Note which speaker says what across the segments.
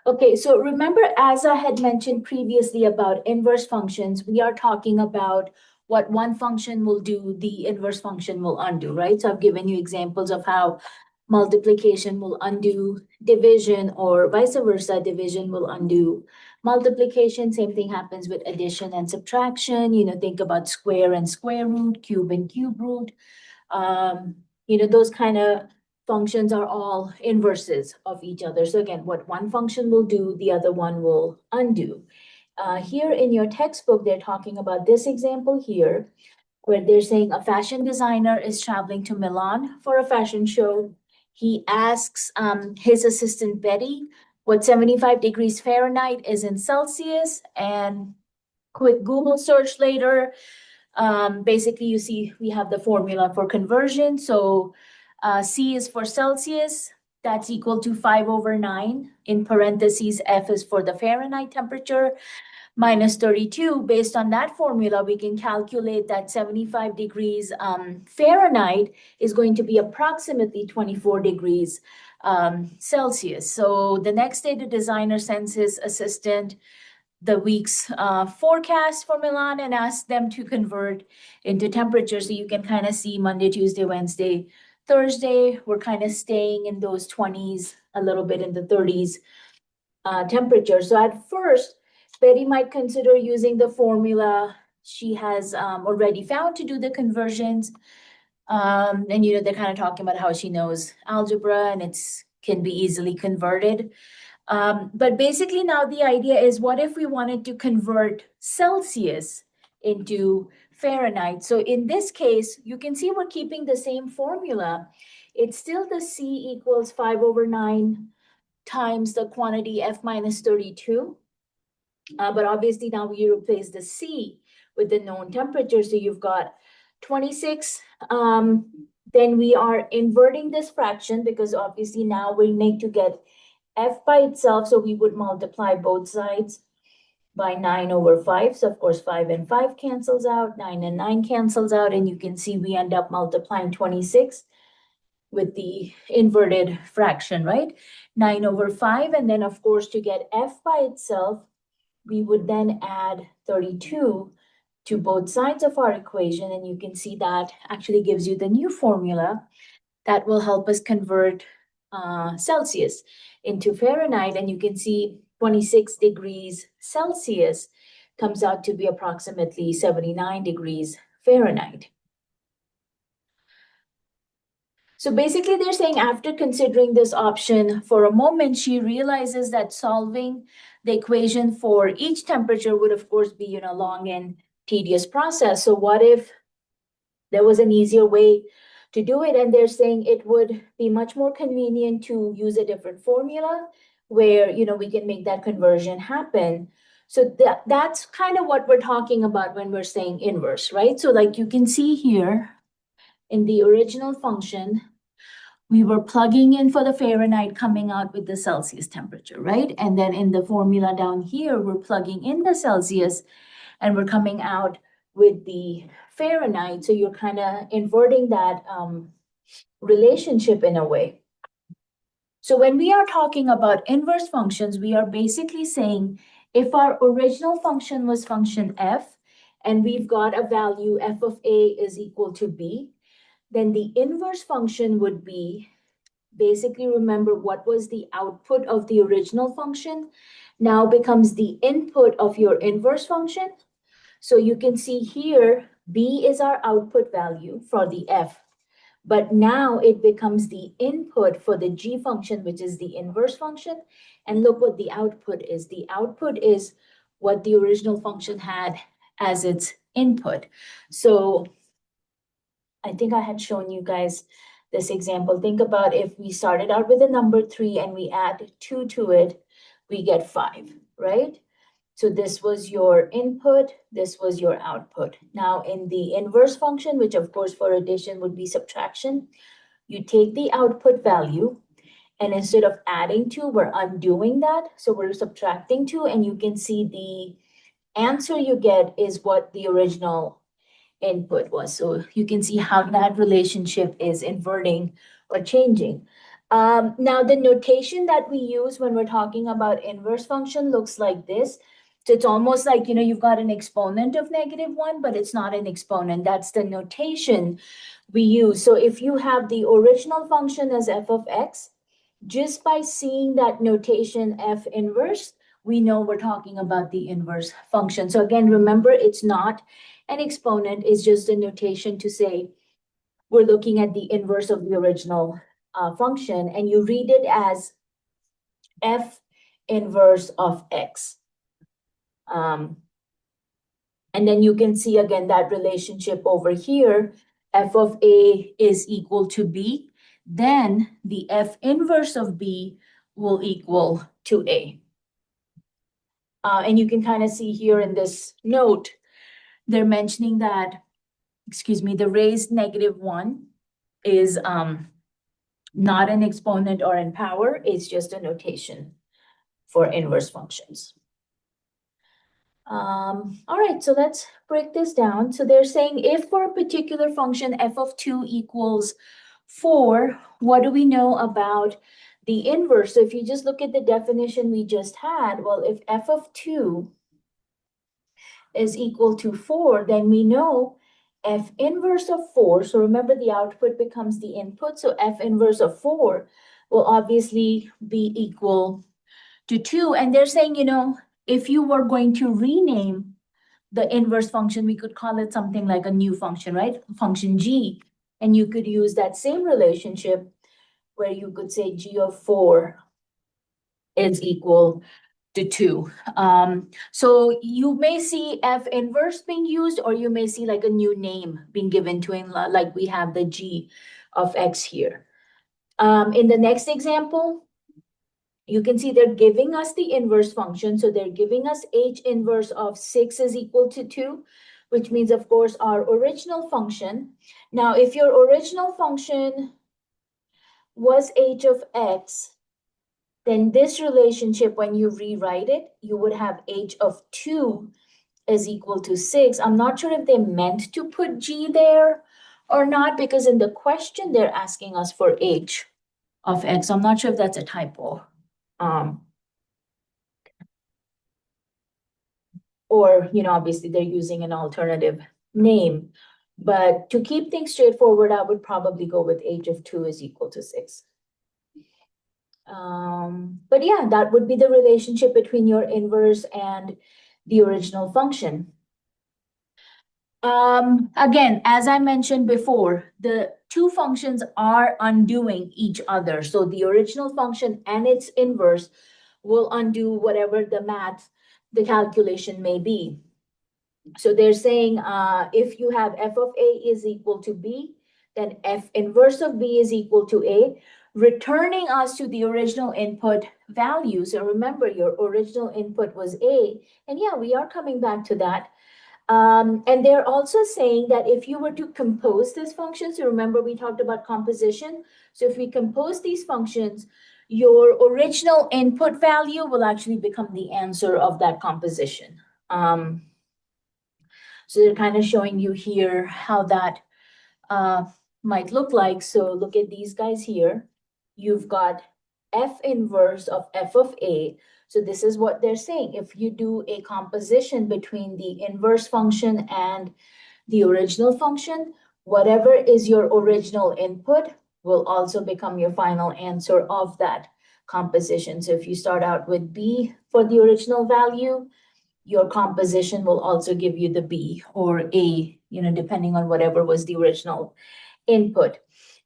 Speaker 1: Okay, so remember, as I had mentioned previously about inverse functions, we are talking about what one function will do, the inverse function will undo, right? So I've given you examples of how multiplication will undo division, or vice versa, division will undo multiplication. Same thing happens with addition and subtraction. Think about square and square root, cube and cube root. Um, those kind of functions are all inverses of each other. So again, what one function will do, the other one will undo. Here in your textbook, they're talking about this example here, where they're saying a fashion designer is traveling to Milan for a fashion show. He asks his assistant Betty what 75 degrees Fahrenheit is in Celsius, and quick Google search later. Basically, you see we have the formula for conversion. So C is for Celsius. That's equal to 5/9. In parentheses, F is for the Fahrenheit temperature, minus 32. Based on that formula, we can calculate that 75 degrees Fahrenheit is going to be approximately 24 degrees Celsius. So the next day, the designer sends his assistant the week's forecast for Milan and ask them to convert into temperature. So you can kind of see Monday, Tuesday, Wednesday, Thursday, we're kind of staying in those 20s, a little bit in the 30s temperature. So at first, Betty might consider using the formula she has already found to do the conversions. And they're kind of talking about how she knows algebra and it's can be easily converted. But basically now the idea is, what if we wanted to convert Celsius into Fahrenheit? So in this case, you can see we're keeping the same formula. It's still the C equals 5/9 times the quantity F minus 32. But obviously now we replace the C with the known temperature. So you've got 26. Then we are inverting this fraction because obviously now we need to get F by itself. So we would multiply both sides by 9/5. So of course, 5 and 5 cancels out, 9 and 9 cancels out. And you can see we end up multiplying 26 with the inverted fraction, right? 9/5. And then of course, to get F by itself, we would then add 32 to both sides of our equation. And you can see that actually gives you the new formula that will help us convert Celsius into Fahrenheit. And you can see 26 degrees Celsius comes out to be approximately 79 degrees Fahrenheit. So basically, they're saying after considering this option for a moment, she realizes that solving the equation for each temperature would, of course, be a long and tedious process. So what if there was an easier way to do it? And they're saying it would be much more convenient to use a different formula where we can make that conversion happen. So that's kind of what we're talking about when we're saying inverse, right? So like you can see here in the original function, we were plugging in for the Fahrenheit, coming out with the Celsius temperature, right? And then in the formula down here, we're plugging in the Celsius and we're coming out with the Fahrenheit. So you're kind of inverting that relationship in a way. So when we are talking about inverse functions, we are basically saying if our original function was function f, and we've got a value f of a is equal to b, then the inverse function would be, basically remember what was the output of the original function now becomes the input of your inverse function. So you can see here, b is our output value for the f, but now it becomes the input for the g function, which is the inverse function. And look what the output is. The output is what the original function had as its input. So I think I had shown you guys this example. Think about if we started out with a number 3 and we add 2 to it, we get 5, right? So this was your input, this was your output. Now in the inverse function, which of course for addition would be subtraction, you take the output value and instead of adding 2, we're undoing that. So we're subtracting 2 and you can see the answer you get is what the original input was. So you can see how that relationship is inverting or changing. Now the notation that we use when we're talking about inverse function looks like this. So it's almost like, you've got an exponent of -1, but it's not an exponent. That's the notation we use. So if you have the original function as f of x, just by seeing that notation f inverse, we know we're talking about the inverse function. So again, remember, it's not an exponent. It's just a notation to say we're looking at the inverse of the original function, and you read it as f inverse of x. And then you can see again that relationship over here, f of a is equal to b, then the f inverse of b will equal to a. And you can kind of see here in this note, they're mentioning that, the raised -1 is not an exponent or in power, it's just a notation for inverse functions. All right, so let's break this down. So they're saying if for a particular function f of 2 equals 4, what do we know about the inverse? So if you just look at the definition we just had, well, if f of 2 is equal to 4, then we know f inverse of 4. So remember, the output becomes the input. So f inverse of 4 will obviously be equal to 2. And they're saying, if you were going to rename the inverse function, we could call it something like a new function, right? Function g. And you could use that same relationship where you could say g of 4 is equal to 2. So you may see f inverse being used, or you may see like a new name being given to it, like we have the g of x here. In the next example, you can see they're giving us the inverse function. So they're giving us h inverse of 6 is equal to 2, which means, of course, our original function. Now, if your original function was h of x, then this relationship, when you rewrite it, you would have h of 2 is equal to 6. I'm not sure if they meant to put g there or not, because in the question, they're asking us for h of x. I'm not sure if that's a typo. Or, obviously they're using an alternative name. But to keep things straightforward, I would probably go with h of 2 is equal to 6. But yeah, that would be the relationship between your inverse and the original function. Again, as I mentioned before, the two functions are undoing each other. So the original function and its inverse will undo whatever the calculation may be. So they're saying if you have f of a is equal to b, then f inverse of b is equal to a, returning us to the original input value. So remember, your original input was a, and yeah, we are coming back to that. And they're also saying that if you were to compose this function, so remember we talked about composition. So if we compose these functions, your original input value will actually become the answer of that composition. So they're kind of showing you here how that might look like. So look at these guys here. You've got f inverse of f of a. So this is what they're saying. If you do a composition between the inverse function and the original function, whatever is your original input will also become your final answer of that composition. So if you start out with b for the original value, your composition will also give you the b or a, depending on whatever was the original input.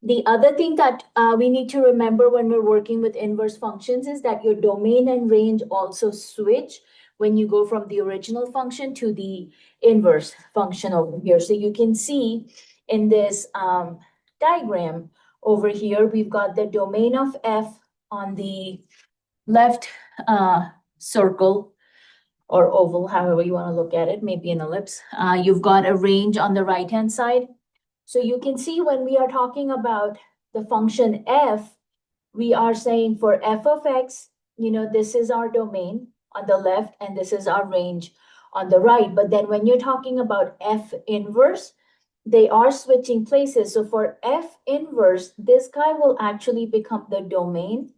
Speaker 1: The other thing that we need to remember when we're working with inverse functions is that your domain and range also switch when you go from the original function to the inverse function over here. So you can see in this diagram over here, we've got the domain of f on the left circle or oval, however you want to look at it, maybe an ellipse. You've got a range on the right-hand side. So you can see when we are talking about the function f, we are saying for f of x, this is our domain on the left and this is our range on the right. But then when you're talking about f inverse, they are switching places. So for F inverse, this guy will actually become the domain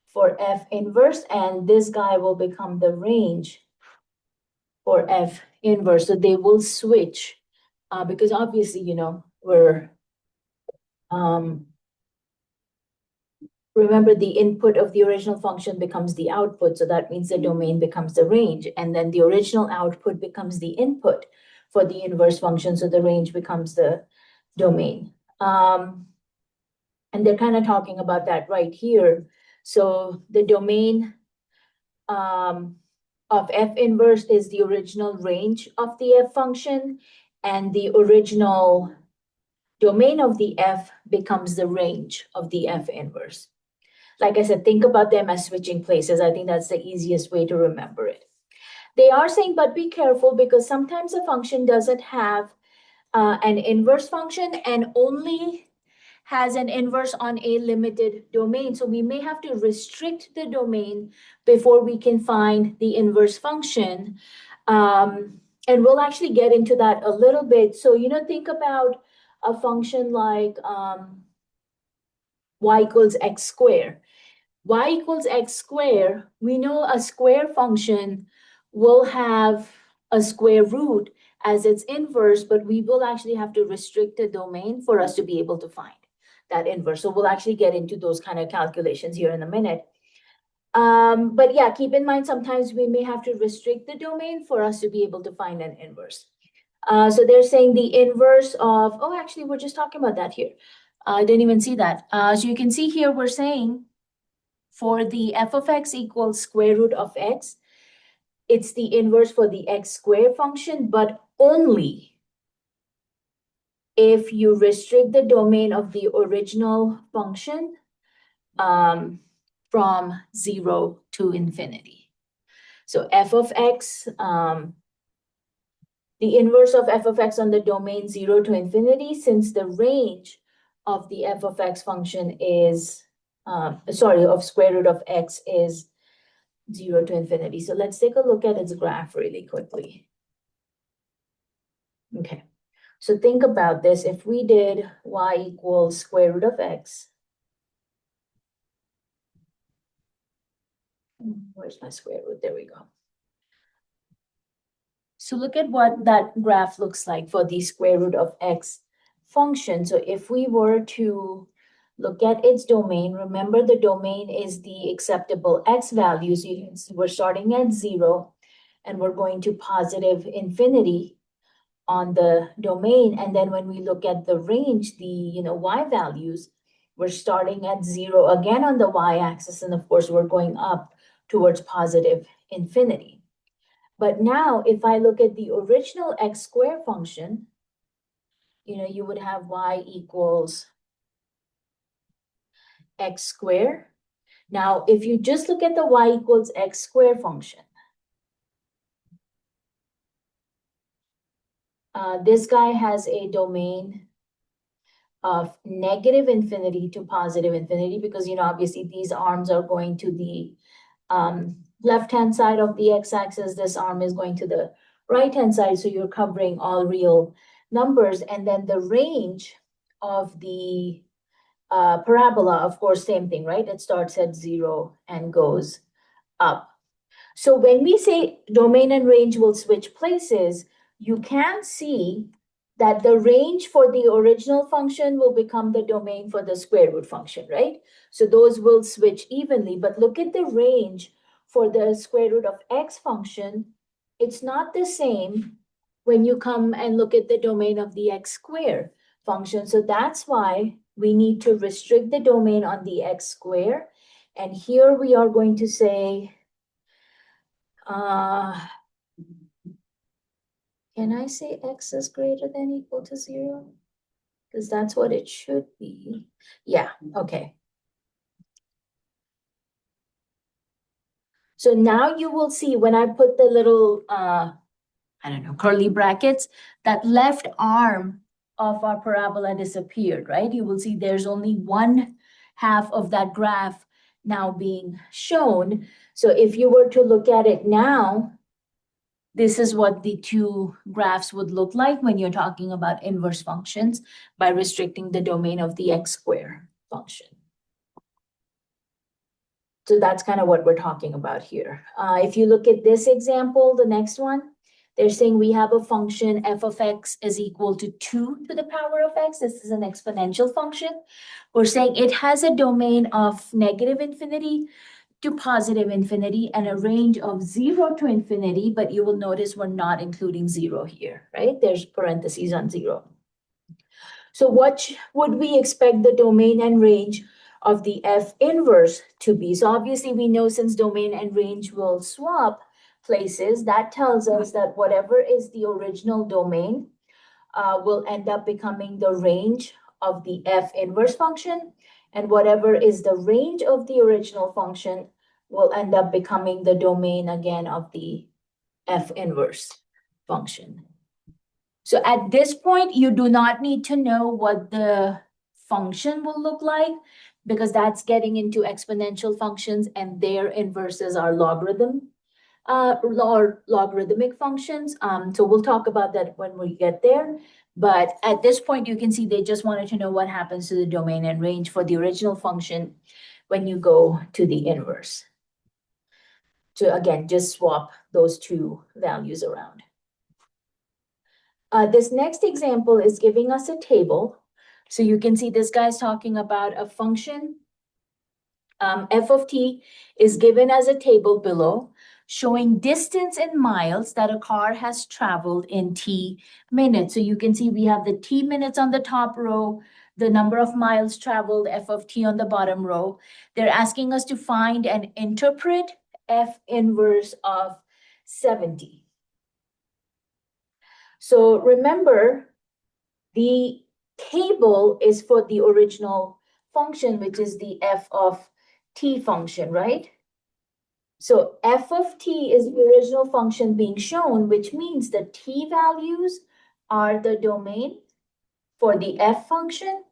Speaker 1: for F inverse, and this guy will become the range for F inverse. So they will switch because obviously, we're remember the input of the original function becomes the output. So that means the domain becomes the range, and then the original output becomes the input for the inverse function. So the range becomes the domain. And they're kind of talking about that right here. So the domain of F inverse is the original range of the F function, and the original domain of the F becomes the range of the F inverse. Like I said, think about them as switching places. I think that's the easiest way to remember it. They are saying, but be careful because sometimes a function doesn't have an inverse function and only has an inverse on a limited domain. So we may have to restrict the domain before we can find the inverse function. And we'll actually get into that a little bit. So, think about a function like y equals x squared. Y equals x squared, we know a square function will have a square root as its inverse, but we will actually have to restrict the domain for us to be able to find that inverse. So we'll actually get into those kind of calculations here in a minute. But yeah, keep in mind, sometimes we may have to restrict the domain for us to be able to find an inverse. So they're saying the inverse of, oh, actually, we're just talking about that here. I didn't even see that. So you can see here, we're saying for the f of x equals square root of x, it's the inverse for the x squared function, but only if you restrict the domain of the original function from 0 to infinity. So f of x, the inverse of f of x on the domain 0 to infinity, since the range of the f of x function is, of square root of x is 0 to infinity. So let's take a look at its graph really quickly. Okay, so think about this. If we did y equals square root of x, where's my square root? There we go. So look at what that graph looks like for the square root of x function. So if we were to look at its domain, remember the domain is the acceptable x values. You can see we're starting at 0 and we're going to positive infinity on the domain. And then when we look at the range, the y values, we're starting at 0 again on the y-axis. And of course, we're going up towards positive infinity. But now if I look at the original x squared function, you would have y equals x squared. Now, if you just look at the y equals x squared function, this guy has a domain of negative infinity to positive infinity because, obviously these arms are going to the left-hand side of the x-axis. This arm is going to the right-hand side. So you're covering all real numbers. And then the range of the parabola, of course, same thing, right? It starts at 0 and goes up. So when we say domain and range will switch places, you can see that the range for the original function will become the domain for the square root function, right? So those will switch evenly, but look at the range for the square root of x function. It's not the same when you come and look at the domain of the x squared function. So that's why we need to restrict the domain on the x squared. And here we are going to say, can I say x is greater than equal to 0? Because that's what it should be. Yeah, okay. So now you will see when I put the little, curly brackets, that left arm of our parabola disappeared, right? You will see there's only one half of that graph now being shown. So if you were to look at it now, this is what the two graphs would look like when you're talking about inverse functions by restricting the domain of the x square function. So that's kind of what we're talking about here. If you look at this example, the next one, they're saying we have a function f of x is equal to 2 to the power of x. This is an exponential function. We're saying it has a domain of negative infinity to positive infinity and a range of 0 to infinity, but you will notice we're not including 0 here, right? There's parentheses on 0. So what would we expect the domain and range of the f inverse to be? So obviously we know since domain and range will swap places, that tells us that whatever is the original domain will end up becoming the range of the f inverse function, and whatever is the range of the original function will end up becoming the domain again of the f inverse function. So at this point, you do not need to know what the function will look like, because that's getting into exponential functions and their inverses are logarithmic functions. So we'll talk about that when we get there. But at this point, you can see they just wanted to know what happens to the domain and range for the original function when you go to the inverse. To again, just swap those two values around. This next example is giving us a table. So you can see this guy's talking about a function. F of t is given as a table below, showing distance in miles that a car has traveled in t minutes. So you can see we have the t minutes on the top row, the number of miles traveled, f of t on the bottom row. They're asking us to find and interpret f inverse of 70. So remember, the table is for the original function, which is the f of t function, right? So f of t is the original function being shown, which means the t values are the domain for the f function,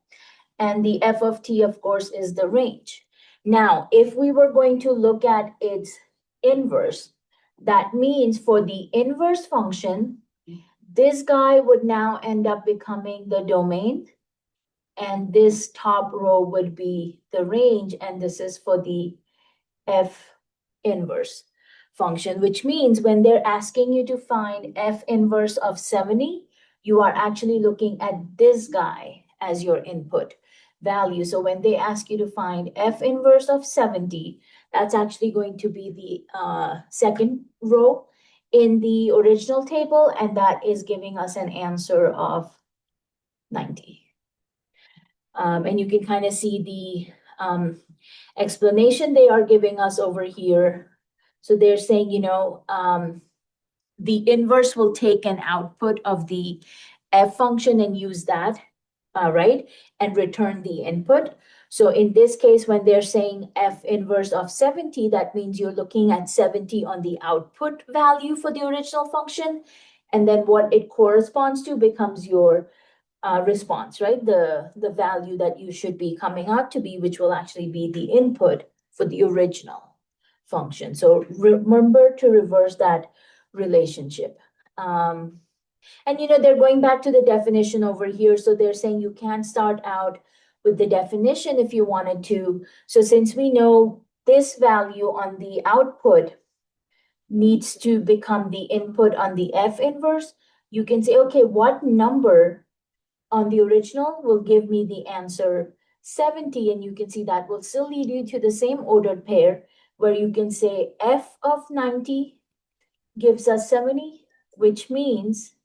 Speaker 1: and the f of t, of course, is the range. Now, if we were going to look at its inverse, that means for the inverse function, this guy would now end up becoming the domain, and this top row would be the range, and this is for the f inverse function, which means when they're asking you to find f inverse of 70, you are actually looking at this guy as your input value. So when they ask you to find f inverse of 70, that's actually going to be the second row in the original table, and that is giving us an answer of 90. And you can kind of see the explanation they are giving us over here. So they're saying, the inverse will take an output of the f function and use that, right? And return the input. So in this case, when they're saying f inverse of 70, that means you're looking at 70 on the output value for the original function. And then what it corresponds to becomes your response, right? The value that you should be coming out to be, which will actually be the input for the original function. So remember to reverse that relationship. And they're going back to the definition over here. So they're saying you can start out with the definition if you wanted to. So since we know this value on the output needs to become the input on the f inverse, you can say, okay, what number on the original will give me the answer 70? And you can see that will still lead you to the same ordered pair where you can say f of 90 gives us 70, which means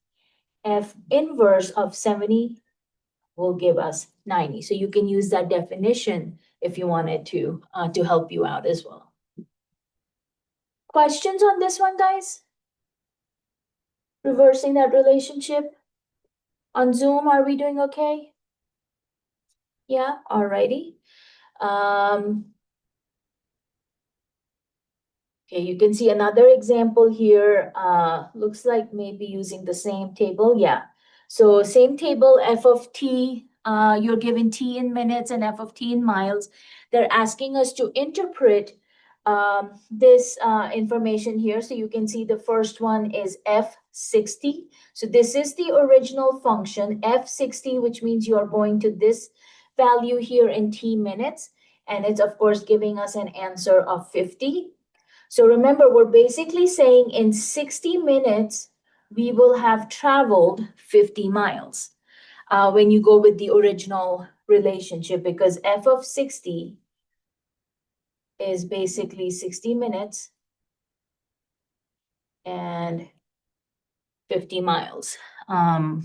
Speaker 1: f inverse of 70 will give us 90. So you can use that definition if you wanted to help you out as well. Questions on this one, guys? Reversing that relationship? On Zoom, are we doing okay? Yeah, alrighty. Okay, you can see another example here. Looks like maybe using the same table. Yeah. So same table, f of t, you're given t in minutes and f of t in miles. They're asking us to interpret this information here. So you can see the first one is F60. So this is the original function, F60, which means you are going to this value here in t minutes. And it's, of course, giving us an answer of 50. So remember, we're basically saying in 60 minutes, we will have traveled 50 miles when you go with the original relationship, because f of 60 is basically 60 minutes and 50 miles. But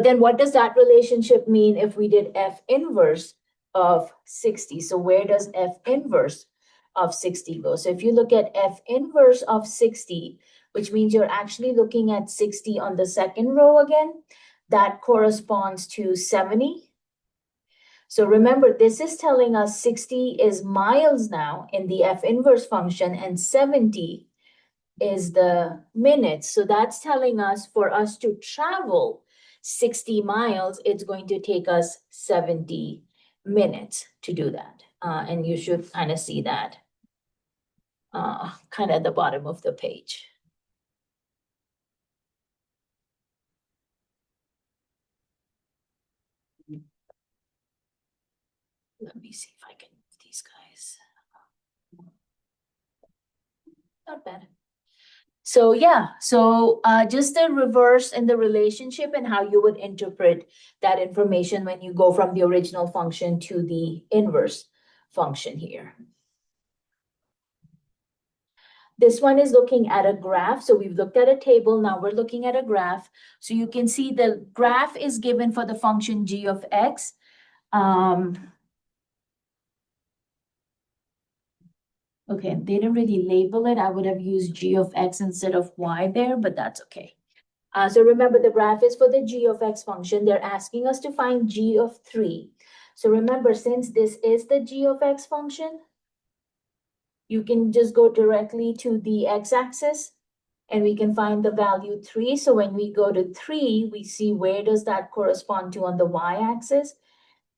Speaker 1: then what does that relationship mean if we did F inverse of 60? So where does F inverse of 60 go? So if you look at F inverse of 60, which means you're actually looking at 60 on the second row again, that corresponds to 70. So remember, this is telling us 60 is miles now in the F inverse function, and 70 is the minutes. So that's telling us for us to travel 60 miles, it's going to take us 70 minutes to do that. And you should kind of see that kind of at the bottom of the page. Let me see if I can move these guys. Not bad. So yeah, so just the reverse in the relationship and how you would interpret that information when you go from the original function to the inverse function here. This one is looking at a graph. So we've looked at a table. Now we're looking at a graph. So you can see the graph is given for the function g of x. Okay, they didn't really label it. I would have used g of x instead of y there, but that's okay. So remember, the graph is for the g of x function. They're asking us to find g of 3. So remember, since this is the g of x function, you can just go directly to the x-axis and we can find the value 3. So when we go to 3, we see where does that correspond to on the y-axis.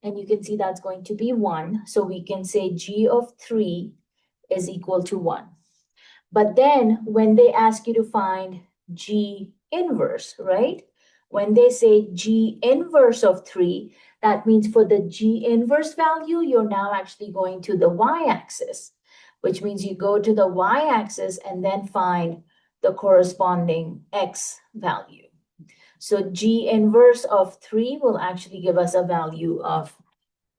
Speaker 1: And you can see that's going to be 1. So we can say g of 3 is equal to 1. But then when they ask you to find g inverse, right? When they say g inverse of 3, that means for the g inverse value, you're now actually going to the y-axis, which means you go to the y-axis and then find the corresponding x value. So g inverse of 3 will actually give us a value of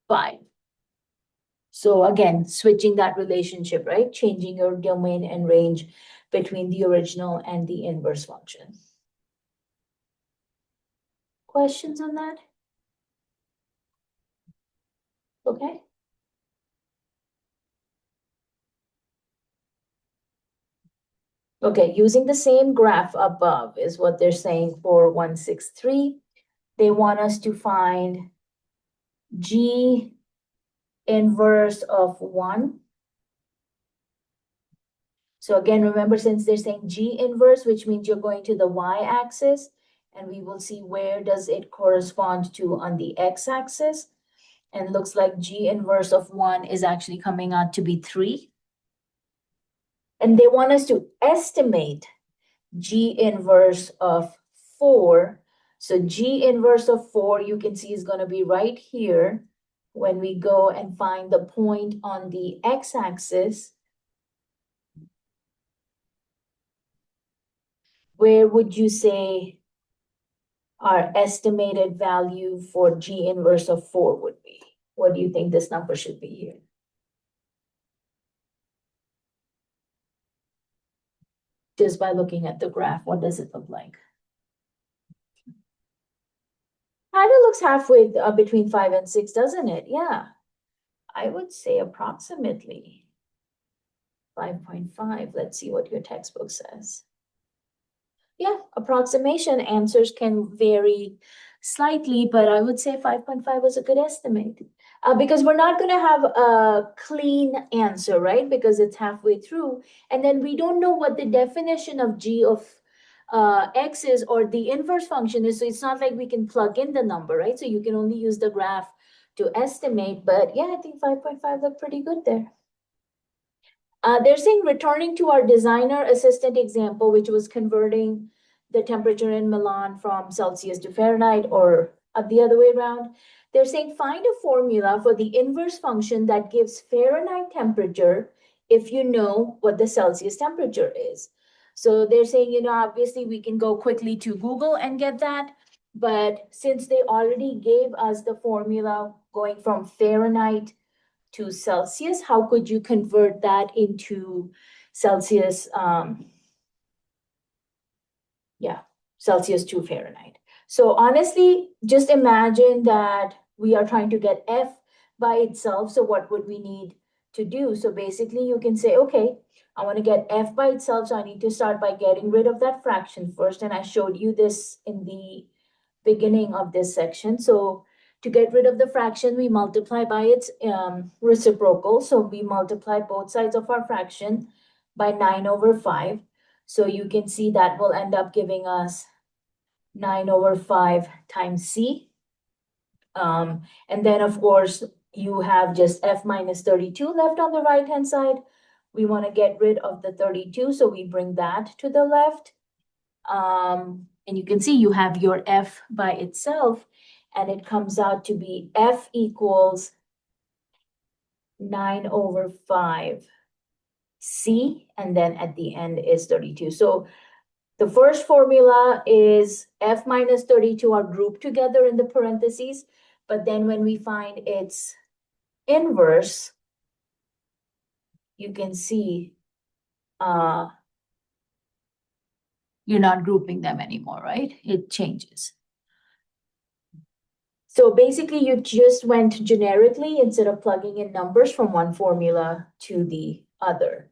Speaker 1: 5. So again, switching that relationship, right? Changing your domain and range between the original and the inverse function. Questions on that? Okay. Okay, using the same graph above is what they're saying for 163. They want us to find g inverse of 1. So again, remember, since they're saying g inverse, which means you're going to the y-axis, and we will see where does it correspond to on the x-axis. And looks like g inverse of 1 is actually coming out to be 3. And they want us to estimate g inverse of 4. So g inverse of 4, you can see, is going to be right here when we go and find the point on the x-axis. Where would you say our estimated value for g inverse of 4 would be? What do you think this number should be here? Just by looking at the graph, what does it look like? Kind of looks halfway between 5 and 6, doesn't it? Yeah. I would say approximately 5.5. Let's see what your textbook says. Yeah, approximation answers can vary slightly, but I would say 5.5 was a good estimate. Because we're not going to have a clean answer, right? Because it's halfway through. And then we don't know what the definition of g of x is or the inverse function is. So it's not like we can plug in the number, right? So you can only use the graph to estimate. But yeah, I think 5.5 looked pretty good there. They're saying returning to our designer assistant example, which was converting the temperature in Milan from Celsius to Fahrenheit, or the other way around. They're saying find a formula for the inverse function that gives Fahrenheit temperature if you know what the Celsius temperature is. So they're saying, obviously we can go quickly to Google and get that. But since they already gave us the formula going from Fahrenheit to Celsius, how could you convert that into Celsius? Celsius to Fahrenheit. So honestly, just imagine that we are trying to get F by itself. So what would we need to do? So basically you can say, okay, I want to get F by itself. So I need to start by getting rid of that fraction first. And I showed you this in the beginning of this section. So to get rid of the fraction, we multiply by its reciprocal. So we multiply both sides of our fraction by 9/5. So you can see that will end up giving us 9/5 times C. And then, of course, you have just F minus 32 left on the right-hand side. We want to get rid of the 32, so we bring that to the left. And you can see you have your F by itself, and it comes out to be F equals 9/5 C, and then at the end is 32. So the first formula is F minus 32 are grouped together in the parentheses, but then when we find its inverse, you can see you're not grouping them anymore, right? It changes. So basically you just went generically instead of plugging in numbers from one formula to the other.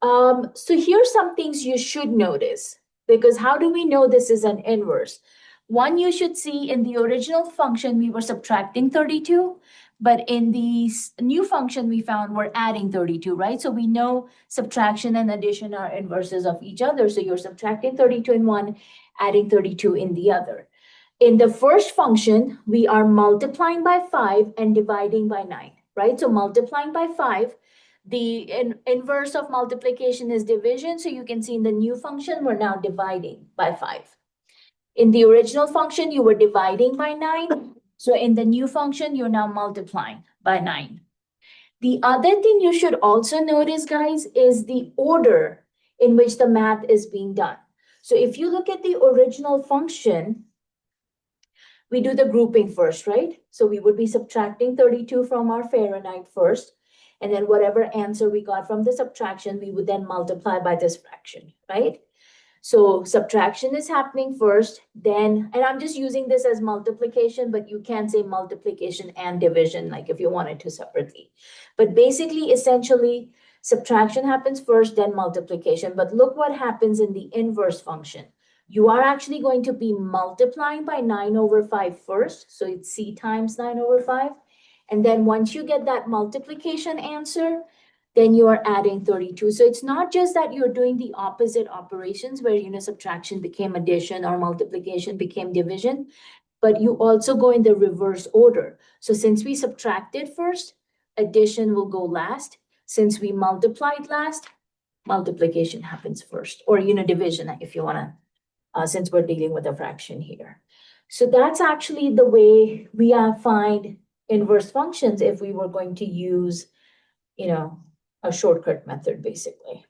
Speaker 1: So here's some things you should notice, because how do we know this is an inverse? One, you should see in the original function, we were subtracting 32, but in the new function we found we're adding 32, right? So we know subtraction and addition are inverses of each other. So you're subtracting 32 in one, adding 32 in the other. In the first function, we are multiplying by 5 and dividing by 9, right? So multiplying by 5, the inverse of multiplication is division. So you can see in the new function, we're now dividing by 5. In the original function, you were dividing by 9. So in the new function, you're now multiplying by 9. The other thing you should also notice, guys, is the order in which the math is being done. So if you look at the original function, we do the grouping first, right? So we would be subtracting 32 from our Fahrenheit first. And then whatever answer we got from the subtraction, we would then multiply by this fraction, right? So subtraction is happening first, then, and I'm just using this as multiplication, but you can say multiplication and division, like if you wanted to separately. But basically, essentially, subtraction happens first, then multiplication. But look what happens in the inverse function. You are actually going to be multiplying by 9/5 first. So it's C times 9/5. And then once you get that multiplication answer, then you are adding 32. So it's not just that you're doing the opposite operations where, subtraction became addition or multiplication became division, but you also go in the reverse order. So since we subtracted first, addition will go last. Since we multiplied last, multiplication happens first, or, division, if you want to, since we're dealing with a fraction here. So that's actually the way we find inverse functions if we were going to use, a shortcut method, basically.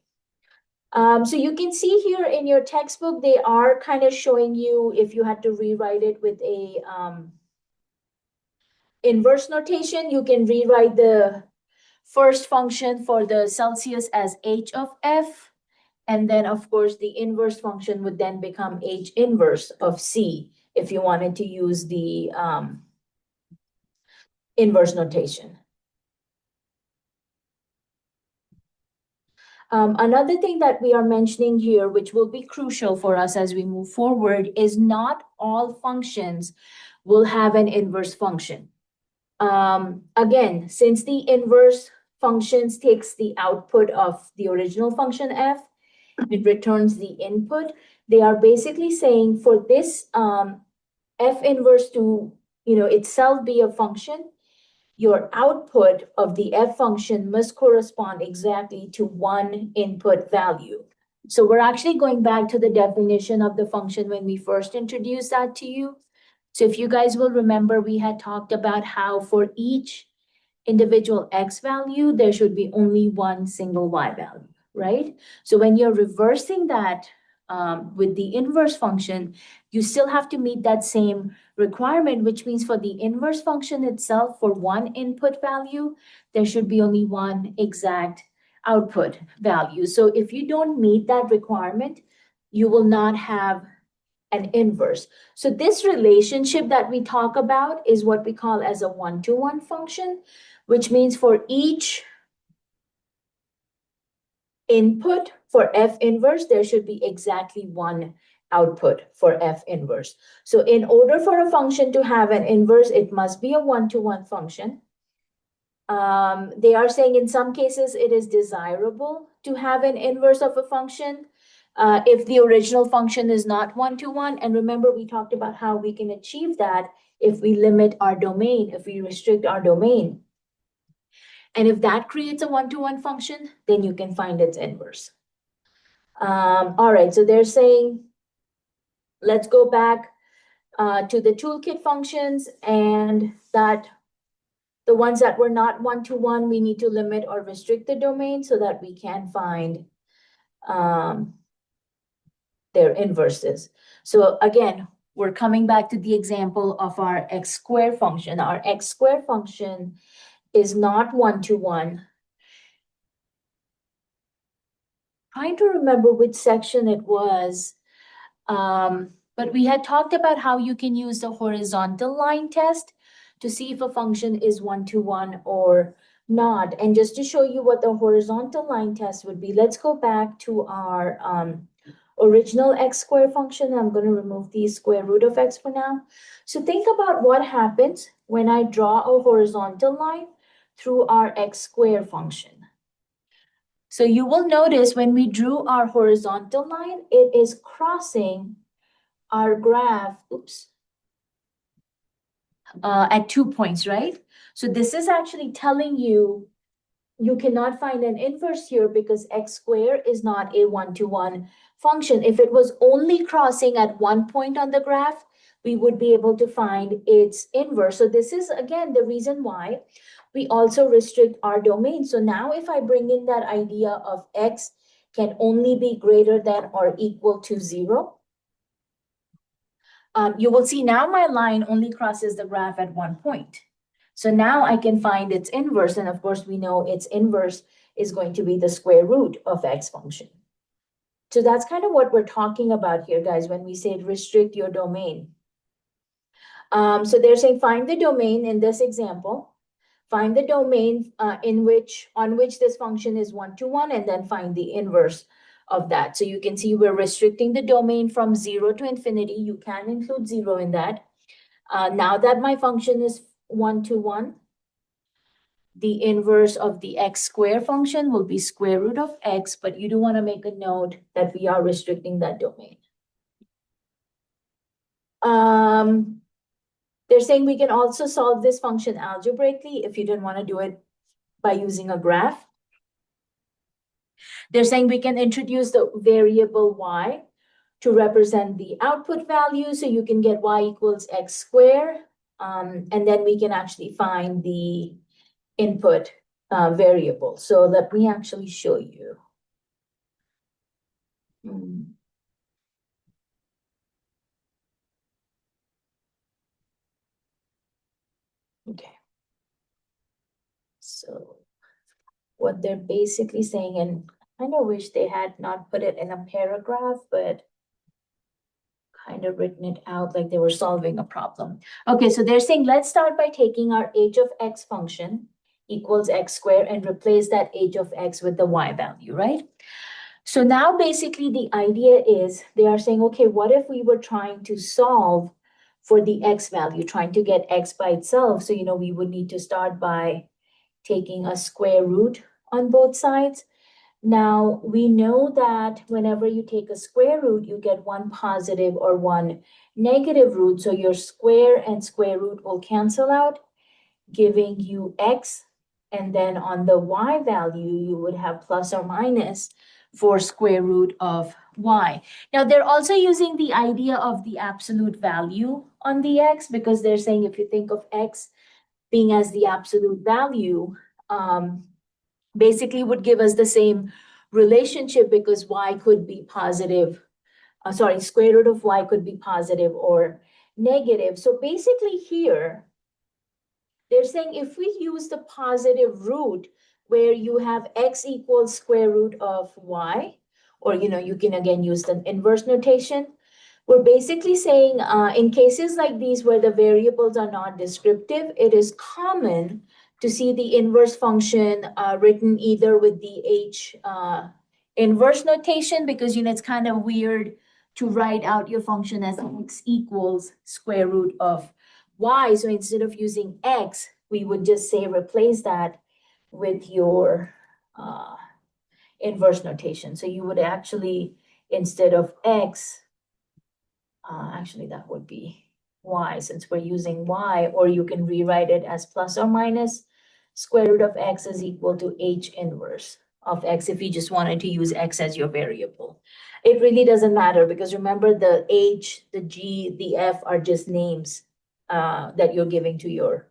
Speaker 1: So you can see here in your textbook, they are kind of showing you if you had to rewrite it with a inverse notation, you can rewrite the first function for the Celsius as h of f. And then, of course, the inverse function would then become h inverse of c if you wanted to use the inverse notation. Another thing that we are mentioning here, which will be crucial for us as we move forward, is not all functions will have an inverse function. Again, since the inverse functions takes the output of the original function f, it returns the input. They are basically saying for this f inverse to itself be a function, your output of the f function must correspond exactly to one input value. So we're actually going back to the definition of the function when we first introduced that to you. So if you guys will remember, we had talked about how for each individual x value, there should be only one single y value, right? So when you're reversing that with the inverse function, you still have to meet that same requirement, which means for the inverse function itself, for one input value, there should be only one exact output value. So if you don't meet that requirement, you will not have an inverse. So this relationship that we talk about is what we call as a one-to-one function, which means for each input for F inverse, there should be exactly one output for F inverse. So in order for a function to have an inverse, it must be a one-to-one function. They are saying in some cases it is desirable to have an inverse of a function if the original function is not one-to-one. And remember, we talked about how we can achieve that if we limit our domain, if we restrict our domain. And if that creates a one-to-one function, then you can find its inverse. All right, so they're saying, let's go back to the toolkit functions, and that the ones that were not one-to-one, we need to limit or restrict the domain so that we can find their inverses. So again, we're coming back to the example of our x square function. Our x square function is not one-to-one. Trying to remember which section it was. But we had talked about how you can use the horizontal line test to see if a function is one-to-one or not. And just to show you what the horizontal line test would be, let's go back to our original x square function. I'm going to remove the square root of x for now. So think about what happens when I draw a horizontal line through our x square function. So you will notice when we drew our horizontal line, it is crossing our graph, at 2 points, right? So this is actually telling you you cannot find an inverse here because x squared is not a one-to-one function. If it was only crossing at 1 point on the graph, we would be able to find its inverse. So this is, again, the reason why we also restrict our domain. So now if I bring in that idea of x can only be greater than or equal to 0, you will see now my line only crosses the graph at 1 point. So now I can find its inverse. And of course, we know its inverse is going to be the square root of x function. So that's kind of what we're talking about here, guys, when we say restrict your domain. So they're saying find the domain in this example. Find the domain on which this function is one-to-one, and then find the inverse of that. So you can see we're restricting the domain from 0 to infinity. You can include 0 in that. Now that my function is one-to-one, the inverse of the x squared function will be square root of x, but you do want to make a note that we are restricting that domain. They're saying we can also solve this function algebraically if you didn't want to do it by using a graph. They're saying we can introduce the variable y to represent the output value. So you can get y equals x squared. And then we can actually find the input variable. So let me actually show you. Okay. So what they're basically saying, and I kind of wish they had not put it in a paragraph, but kind of written it out like they were solving a problem. Okay, so they're saying, let's start by taking our h of x function equals x squared and replace that h of x with the y value, right? So now basically the idea is they are saying, okay, what if we were trying to solve for the x value, trying to get x by itself? So, we would need to start by taking a square root on both sides. Now, we know that whenever you take a square root, you get one positive or one negative root. So your square and square root will cancel out. giving you x, and then on the y value, you would have plus or minus for square root of y. Now, they're also using the idea of the absolute value on the x, because they're saying if you think of x being as the absolute value, basically would give us the same relationship, because y could be positive, square root of y could be positive or negative. So basically here, they're saying if we use the positive root where you have x equals square root of y, or you can again use the inverse notation, we're basically saying in cases like these where the variables are not descriptive, it is common to see the inverse function written either with the h inverse notation, because it's kind of weird to write out your function as x equals square root of y. So instead of using x, we would just say replace that with your inverse notation. So you would actually, instead of x, actually that would be y, since we're using y, or you can rewrite it as plus or minus square root of x is equal to h inverse of x if you just wanted to use x as your variable. It really doesn't matter, because remember, the h, the g, the f are just names that you're giving to your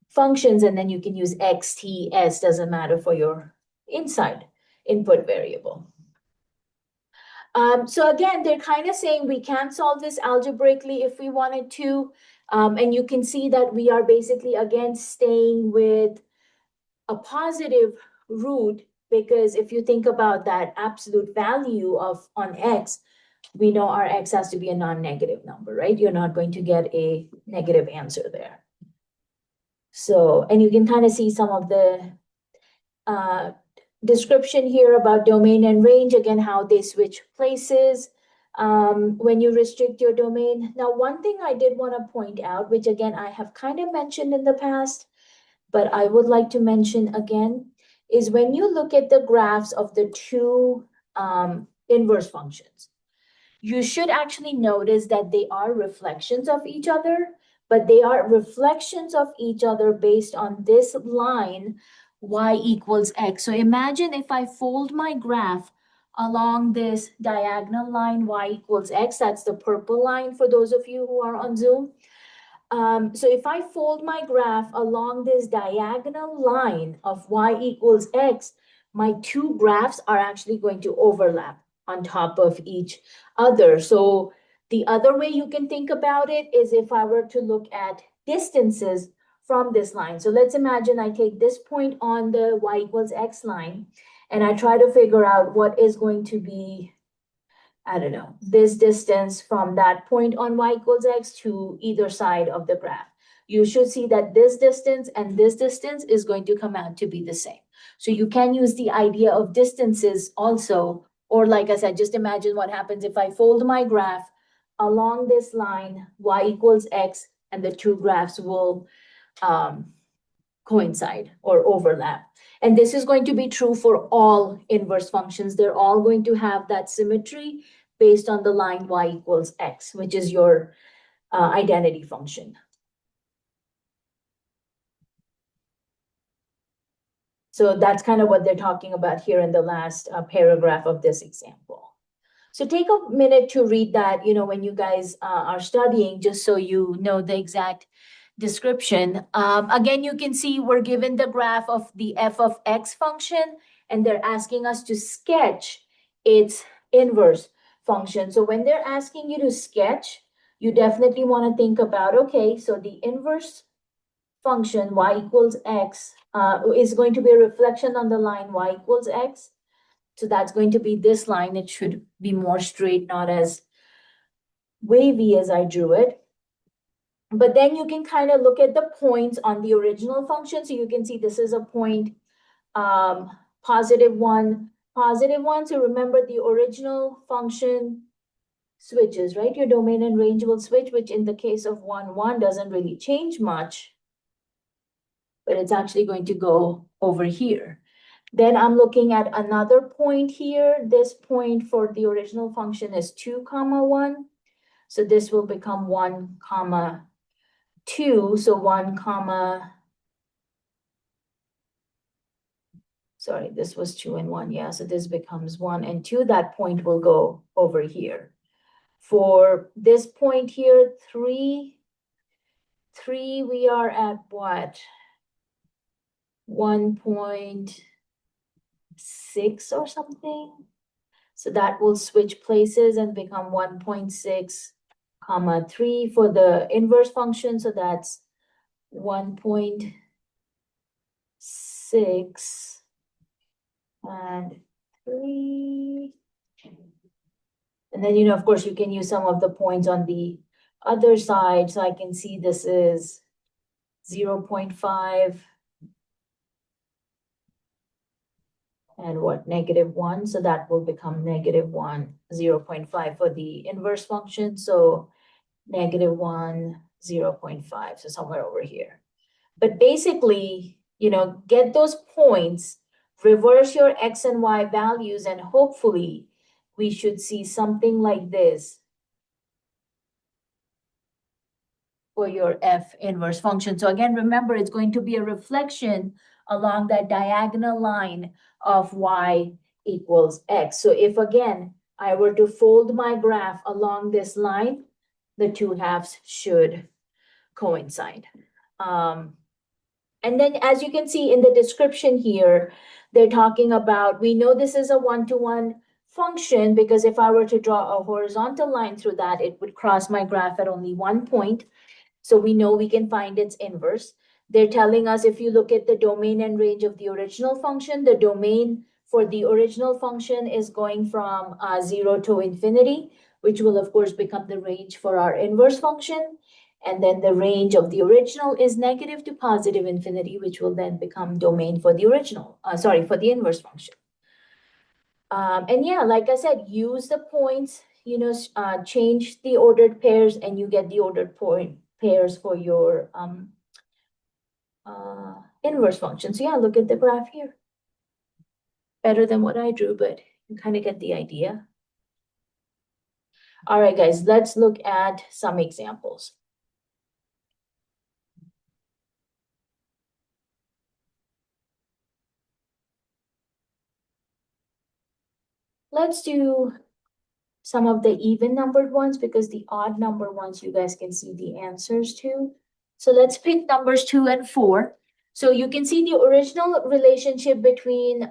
Speaker 1: functions, and then you can use x, t, s, doesn't matter for your inside input variable. So again, they're kind of saying we can solve this algebraically if we wanted to. And you can see that we are basically, again, staying with a positive root, because if you think about that absolute value of on x, we know our x has to be a non-negative number, right? You're not going to get a negative answer there. So, and you can kind of see some of the description here about domain and range, again, how they switch places when you restrict your domain. Now, one thing I did want to point out, which again, I have kind of mentioned in the past, but I would like to mention again, is when you look at the graphs of the two inverse functions, you should actually notice that they are reflections of each other, but they are reflections of each other based on this line y equals x. So imagine if I fold my graph along this diagonal line y equals x, that's the purple line for those of you who are on Zoom. So if I fold my graph along this diagonal line of y equals x, my two graphs are actually going to overlap on top of each other. So the other way you can think about it is if I were to look at distances from this line. So let's imagine I take this point on the y equals x line, and I try to figure out what is going to be, I don't know, this distance from that point on y equals x to either side of the graph. You should see that this distance and this distance is going to come out to be the same. So you can use the idea of distances also, or like I said, just imagine what happens if I fold my graph along this line, y equals x, and the two graphs will coincide or overlap. And this is going to be true for all inverse functions. They're all going to have that symmetry based on the line y equals x, which is your identity function. So that's kind of what they're talking about here in the last paragraph of this example. So take a minute to read that, when you guys are studying, just so you know the exact description. Again, you can see we're given the graph of the f of x function, and they're asking us to sketch its inverse function. So when they're asking you to sketch, you definitely want to think about, okay, so the inverse function y equals x is going to be a reflection on the line y equals x. So that's going to be this line. It should be more straight, not as wavy as I drew it. But then you can kind of look at the points on the original function. So you can see this is a point, positive one. So remember, the original function switches, right? Your domain and range will switch, which in the case of 1, 1 doesn't really change much, but it's actually going to go over here. Then I'm looking at another point here. This point for the original function is 2, 1. So this will become 1, 2. So 1, sorry, this was 2 and 1, yeah, so this becomes 1 and 2, that point will go over here. For this point here, 3, we are at what? 1.6 or something. So that will switch places and become 1.6, comma 3 for the inverse function. So that's 1.6 and 3. And then, of course, you can use some of the points on the other side. So I can see this is 0.5 and what, -1. So that will become -1, 0.5 for the inverse function. So -1, 0.5. So somewhere over here. But basically, get those points, reverse your X and Y values, and hopefully we should see something like this for your F inverse function. So again, remember, it's going to be a reflection along that diagonal line of Y equals X. So if again, I were to fold my graph along this line, the two halves should coincide. And then as you can see in the description here, they're talking about, we know this is a one-to-one function because if I were to draw a horizontal line through that, it would cross my graph at only one point. So we know we can find its inverse. They're telling us if you look at the domain and range of the original function, the domain for the original function is going from 0 to infinity, which will of course become the range for our inverse function. And then the range of the original is negative to positive infinity, which will then become domain for the original, for the inverse function. And yeah, like I said, use the points, change the ordered pairs and you get the ordered point pairs for your inverse function. So yeah, look at the graph here. Better than what I drew, but you kind of get the idea. All right, guys, let's look at some examples. Let's do some of the even numbered ones because the odd number ones you guys can see the answers to. So let's pick numbers 2 and 4. So you can see the original relationship between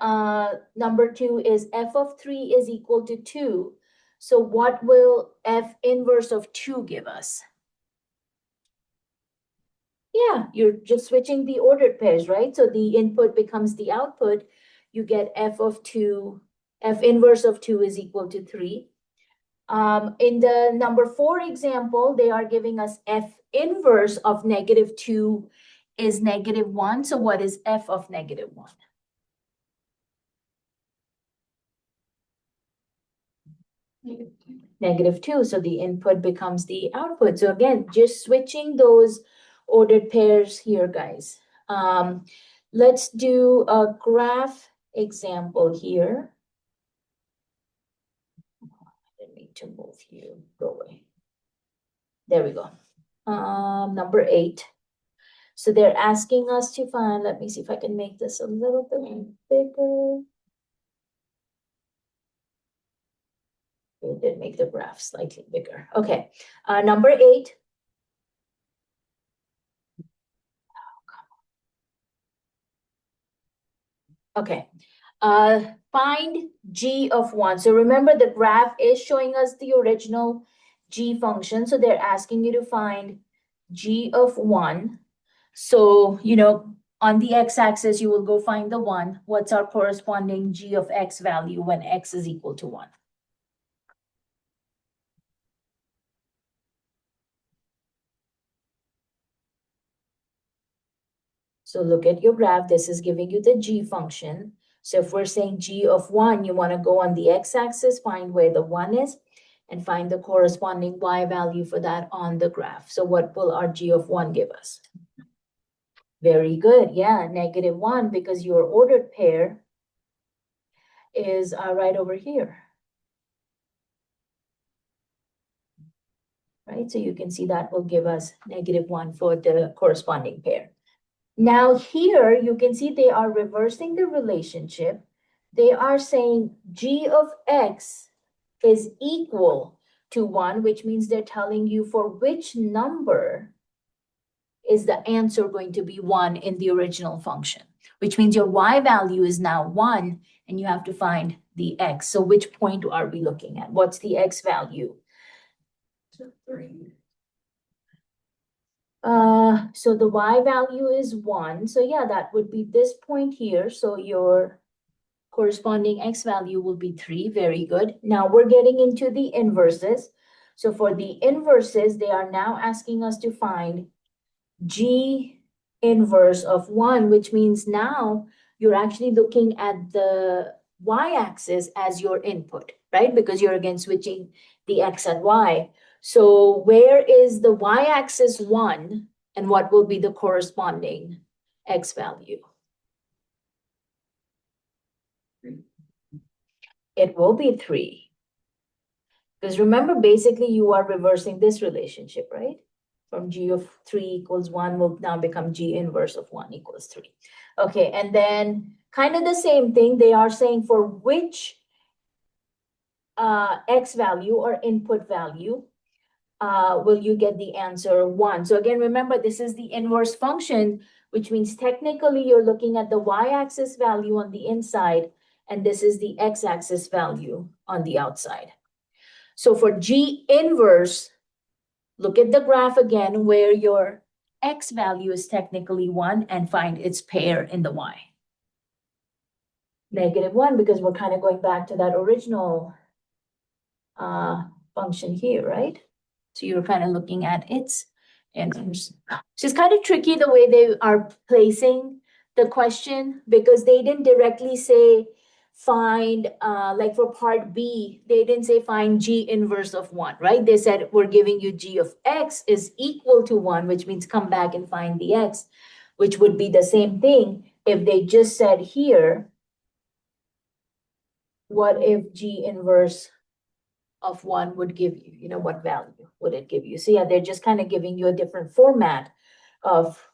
Speaker 1: number 2 is f of 3 is equal to 2. So what will f inverse of 2 give us? Yeah, you're just switching the ordered pairs, right? So the input becomes the output. You get f of 2, f inverse of 2 is equal to 3. In the number 4 example, they are giving us f inverse of -2 is -1. So what is f of -1? -2. So the input becomes the output. So again, just switching those ordered pairs here, guys. Let's do a graph example here. I need to move you. Go away. There we go. Number 8. So they're asking us to find, let me see if I can make this a little bit bigger. It did make the graph slightly bigger. Okay, number 8. Okay, find g of 1. So remember the graph is showing us the original g function. So they're asking you to find g of 1. So, on the x-axis, you will go find the 1. What's our corresponding g of x value when x is equal to 1? So look at your graph. This is giving you the g function. So if we're saying g of 1, you want to go on the x-axis, find where the 1 is, and find the corresponding y value for that on the graph. So what will our g of 1 give us? Very good. Yeah, -1, because your ordered pair is right over here. Right, so you can see that will give us -1 for the corresponding pair. Now here you can see they are reversing the relationship. They are saying g of x is equal to 1, which means they're telling you for which number is the answer going to be 1 in the original function, which means your y value is now 1 and you have to find the x. So which point are we looking at? What's the x value? 3. So the y value is 1. So yeah, that would be this point here. So your corresponding x value will be 3. Very good. Now we're getting into the inverses. So for the inverses, they are now asking us to find g inverse of 1, which means now you're actually looking at the y-axis as your input, right? Because you're again switching the x and y. So where is the y-axis 1 and what will be the corresponding x value? It will be 3. Because remember, basically you are reversing this relationship, right? From g of 3 equals 1 will now become g inverse of 1 equals 3. Okay, and then kind of the same thing, they are saying for which x value or input value will you get the answer 1. So again, remember, this is the inverse function, which means technically you're looking at the y-axis value on the inside, and this is the x-axis value on the outside. So for g inverse, look at the graph again where your x value is technically 1 and find its pair in the y. -1, because we're kind of going back to that original function here, right? So you're kind of looking at its inverse. So it's kind of tricky the way they are placing the question, because they didn't directly say find, like for part B, they didn't say find g inverse of 1, right? They said we're giving you g of x is equal to 1, which means come back and find the x, which would be the same thing if they just said here, what if g inverse of 1 would give you, what value would it give you? So yeah, they're just kind of giving you a different format of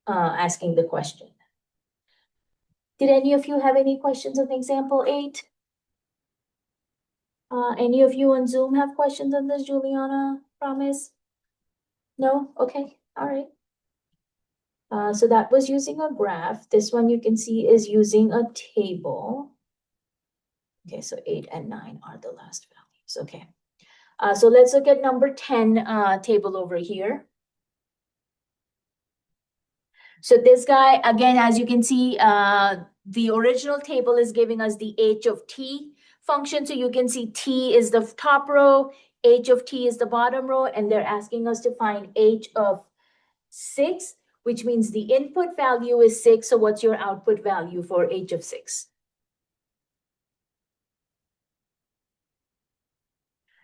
Speaker 1: asking the question. Did any of you have any questions on example 8? Any of you on Zoom have questions on this, Juliana? Promise? No? Okay, all right. So that was using a graph. This one you can see is using a table. Okay, so 8 and 9 are the last values. Okay. So let's look at number 10 table over here. So this guy, again, as you can see, the original table is giving us the h of t function. So you can see t is the top row, h of t is the bottom row, and they're asking us to find h of 6, which means the input value is 6. So what's your output value for h of 6?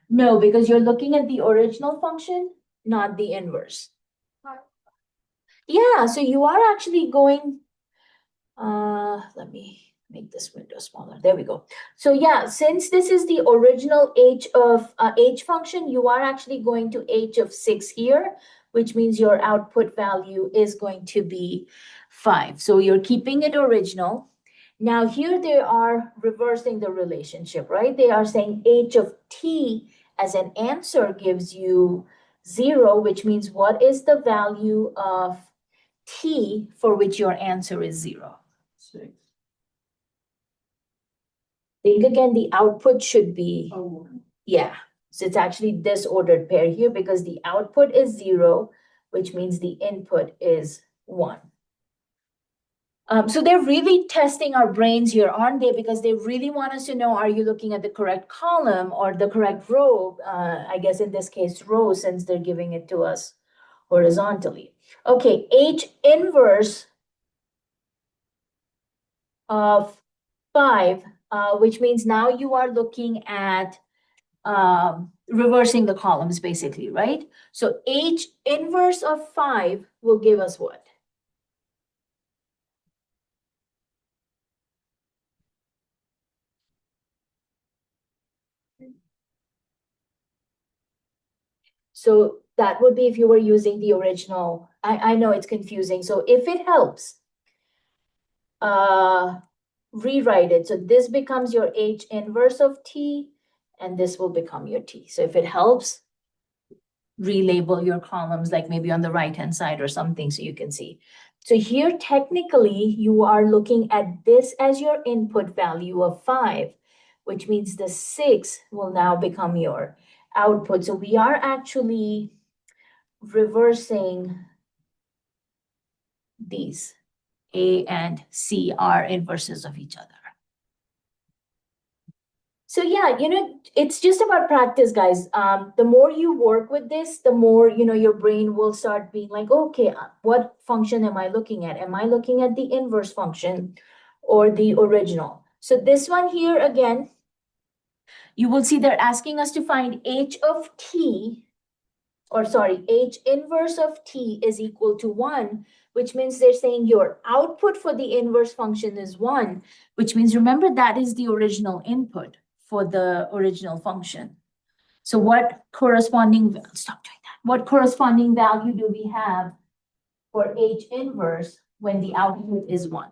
Speaker 1: No, because you're looking at the original function, not the inverse. Yeah, so you are actually going, let me make this window smaller. There we go. So yeah, since this is the original h of h function, you are actually going to h of 6 here, which means your output value is going to be 5. So you're keeping it original. Now here they are reversing the relationship, right? They are saying h of t as an answer gives you 0, which means what is the value of t for which your answer is 0? 6. Think again, the output should be, yeah. So it's actually disordered pair here because the output is 0, which means the input is 1. So they're really testing our brains here, aren't they? Because they really want us to know, are you looking at the correct column or the correct row? I guess in this case, row, since they're giving it to us horizontally. Okay, H inverse of 5, which means now you are looking at reversing the columns, basically, right? So H inverse of 5 will give us what? So That would be if you were using the original. I know it's confusing. So if it helps, rewrite it. So this becomes your H inverse of T, and this will become your T. So if it helps, relabel your columns like maybe on the right-hand side or something so you can see. So here, technically, you are looking at this as your input value of 5, which means the 6 will now become your output. So we are actually reversing these. A and C are inverses of each other. So yeah, it's just about practice, guys. The more you work with this, the more, your brain will start being like, okay, what function am I looking at? Am I looking at the inverse function or the original? So this one here, again, you will see they're asking us to find H of T, or sorry, H inverse of T is equal to 1, which means they're saying your output for the inverse function is 1, which means, remember, that is the original input for the original function. So what corresponding, stop doing that. What corresponding value do we have for H inverse when the output is 1?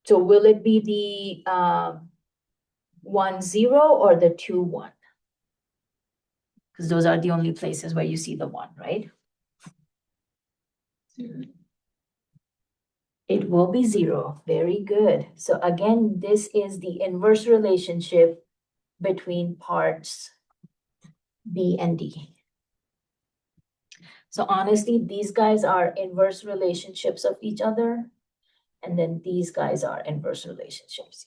Speaker 1: So will it be the 1, 0 or the 2, 1? Because those are the only places where you see the 1, right? It will be 0. Very good. So again, this is the inverse relationship between parts B and D. So honestly, these guys are inverse relationships of each other. And then these guys are inverse relationships.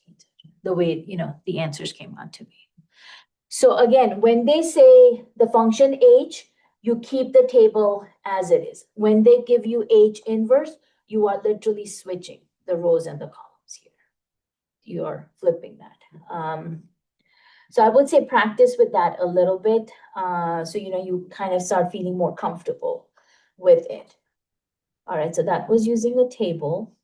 Speaker 1: The way, the answers came out to be. So again, when they say the function H, you keep the table as it is. When they give you H inverse, you are literally switching the rows and the columns here. You are flipping that. So I would say practice with that a little bit. So, you kind of start feeling more comfortable with it. All right, so that was using a table.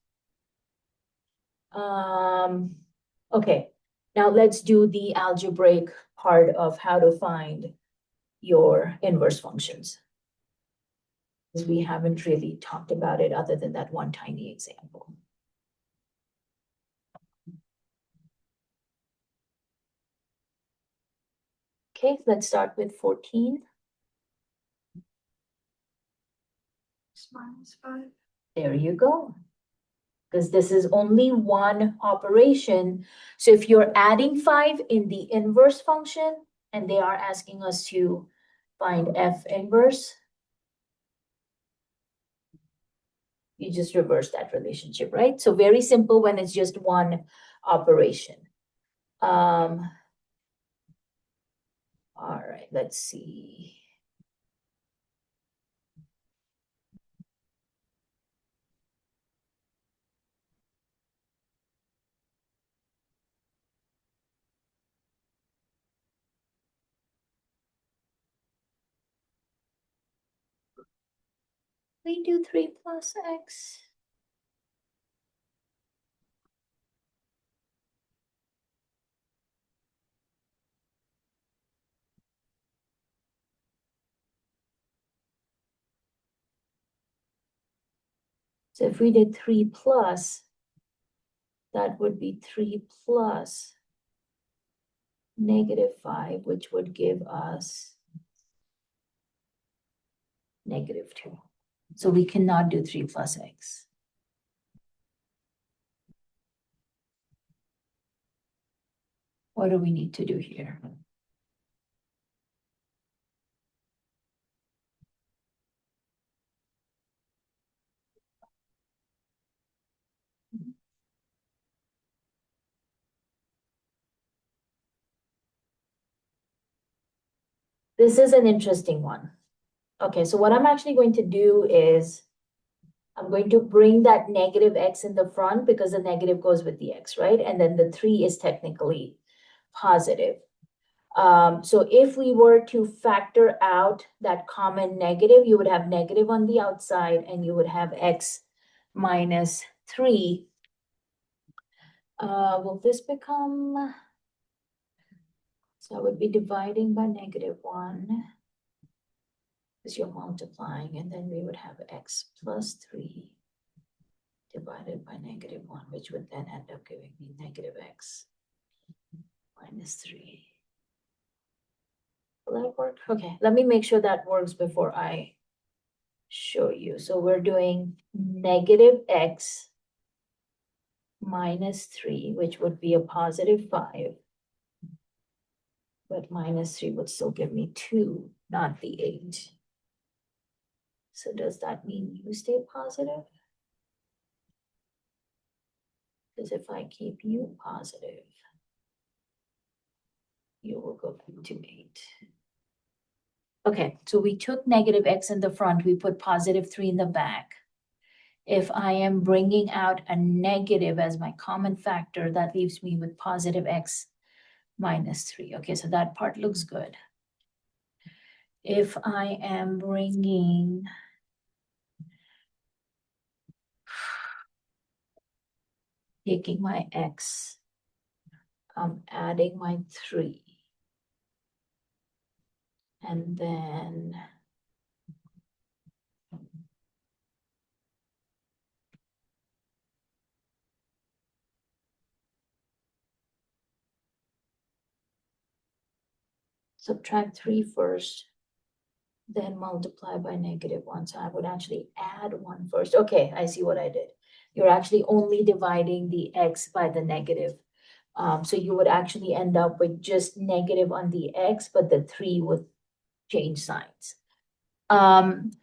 Speaker 1: Okay, now let's do the algebraic part of how to find your inverse functions. Because we haven't really talked about it other than that one tiny example. Okay, let's start with 14. -5. There you go. Because this is only one operation. So if you're adding 5 in the inverse function, and they are asking us to find F inverse, you just reverse that relationship, right? So very simple when it's just one operation. All right, let's see. We do 3 plus x. So if we did 3 plus, that would be 3 plus -5, which would give us -2. So we cannot do 3 plus x. What do we need to do here? This is an interesting one. Okay, so what I'm actually going to do is I'm going to bring that negative x in the front because the negative goes with the x, right? And then the 3 is technically positive. So if we were to factor out that common negative, you would have negative on the outside and you would have x minus 3. Will this become, so I would be dividing by -1 because you're multiplying, and then we would have x plus 3 divided by -1, which would then end up giving me negative x minus 3. Will that work? Okay, let me make sure that works before I show you. So we're doing negative x minus 3, which would be a positive 5. But minus 3 would still give me 2, not the 8. So does that mean you stay positive? Because if I keep you positive, you will go to 8. Okay, so we took negative x in the front, we put positive 3 in the back. If I am bringing out a negative as my common factor, that leaves me with positive x minus 3. Okay, so that part looks good. If I am bringing taking my x, I'm adding my 3. And then subtract 3 first, then multiply by -1. So I would actually add 1 first. Okay, I see what I did. You're actually only dividing the x by the negative. So you would actually end up with just negative on the x, but the 3 would change signs.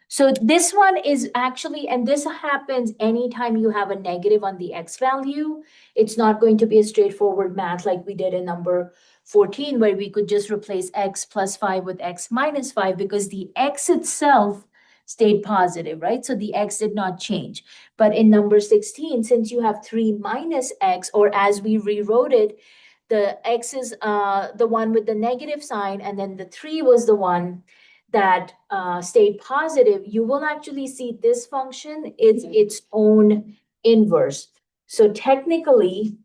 Speaker 1: So this one is actually, and this happens anytime you have a negative on the x value. It's not going to be a straightforward math like we did in number 14, where we could just replace x plus 5 with x minus 5 because the x itself stayed positive, right? So the x did not change. But in number 16, since you have 3 minus x, or as we rewrote it, the x is the one with the negative sign, and then the 3 was the one that stayed positive, you will actually see this function is its own inverse. So technically,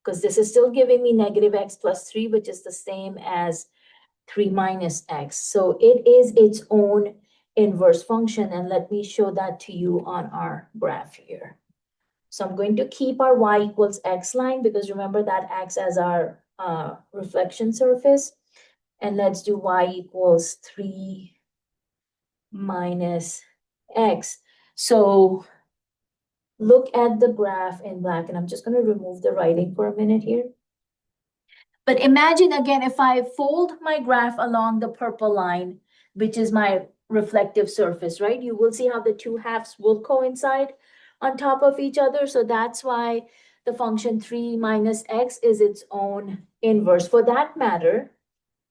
Speaker 1: because this is still giving me negative x plus 3, which is the same as 3 minus x. So it is its own inverse function. And let me show that to you on our graph here. So I'm going to keep our y equals x line because remember that acts as our reflection surface. And let's do y equals 3 minus x. So look at the graph in black, and I'm just going to remove the writing for a minute here. But imagine again, if I fold my graph along the purple line, which is my reflective surface, right? You will see how the two halves will coincide on top of each other. So that's why the function 3 minus x is its own inverse. For that matter,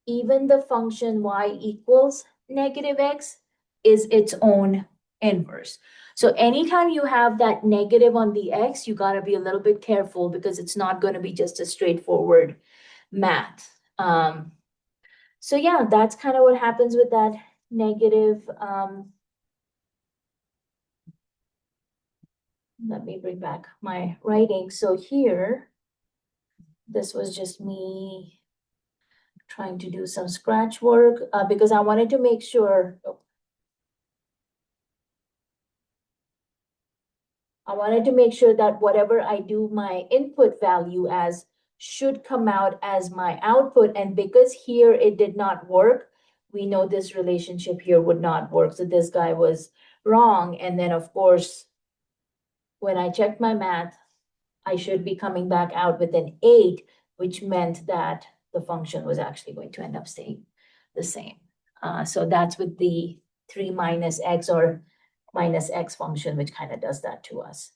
Speaker 1: even the function y equals negative x is its own inverse. So anytime you have that negative on the x, you got to be a little bit careful because it's not going to be just a straightforward math. So yeah, that's kind of what happens with that negative. Let me bring back my writing. So here, this was just me trying to do some scratch work because I wanted to make sure. I wanted to make sure that whatever I do my input value as should come out as my output. And because here it did not work, we know this relationship here would not work. So this guy was wrong. And then of course, when I checked my math, I should be coming back out with an 8, which meant that the function was actually going to end up staying the same. So that's with the 3 minus x or minus x function, which kind of does that to us.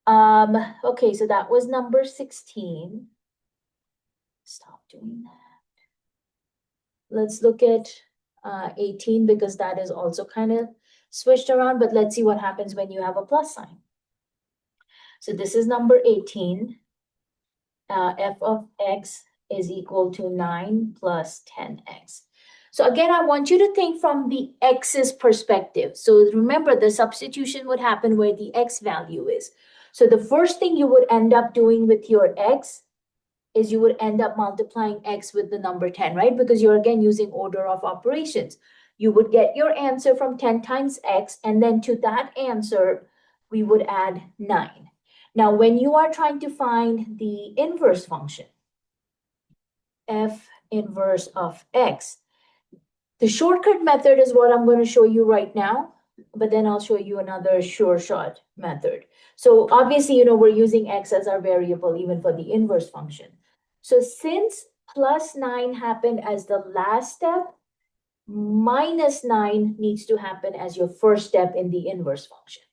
Speaker 1: Okay, so that was number 16. Stop doing that. Let's look at 18 because that is also kind of switched around, but let's see what happens when you have a plus sign. So this is number 18. F of x is equal to 9 plus 10x. So again, I want you to think from the x's perspective. So remember, the substitution would happen where the x value is. So the first thing you would end up doing with your x is you would end up multiplying x with the number 10, right? Because you're again using order of operations. You would get your answer from 10 times x, and then to that answer, we would add 9. Now, when you are trying to find the inverse function, f inverse of x, the shortcut method is what I'm going to show you right now, but then I'll show you another sure shot method. So obviously, we're using x as our variable even for the inverse function. So since plus 9 happened as the last step, minus 9 needs to happen as your first step in the inverse function.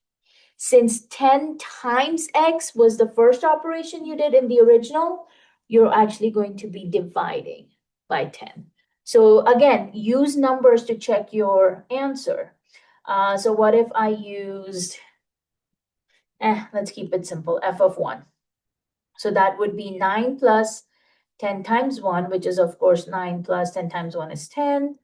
Speaker 1: Since 10 times x was the first operation you did in the original, you're actually going to be dividing by 10. So again, use numbers to check your answer. So what if I used, let's keep it simple, f of 1. So that would be 9 plus 10 times 1, which is of course 9 plus 10 times 1 is 10,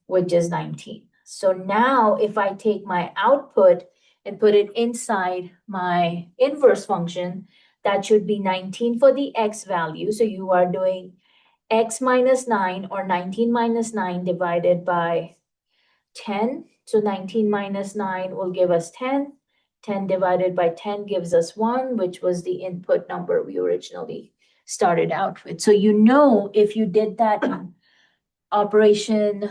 Speaker 1: which is 19. So now if I take my output and put it inside my inverse function, that should be 19 for the x value. So you are doing x minus 9 or 19 minus 9 divided by 10. So 19 minus 9 will give us 10. 10 divided by 10 gives us 1, which was the input number we originally started out with. So if you did that operation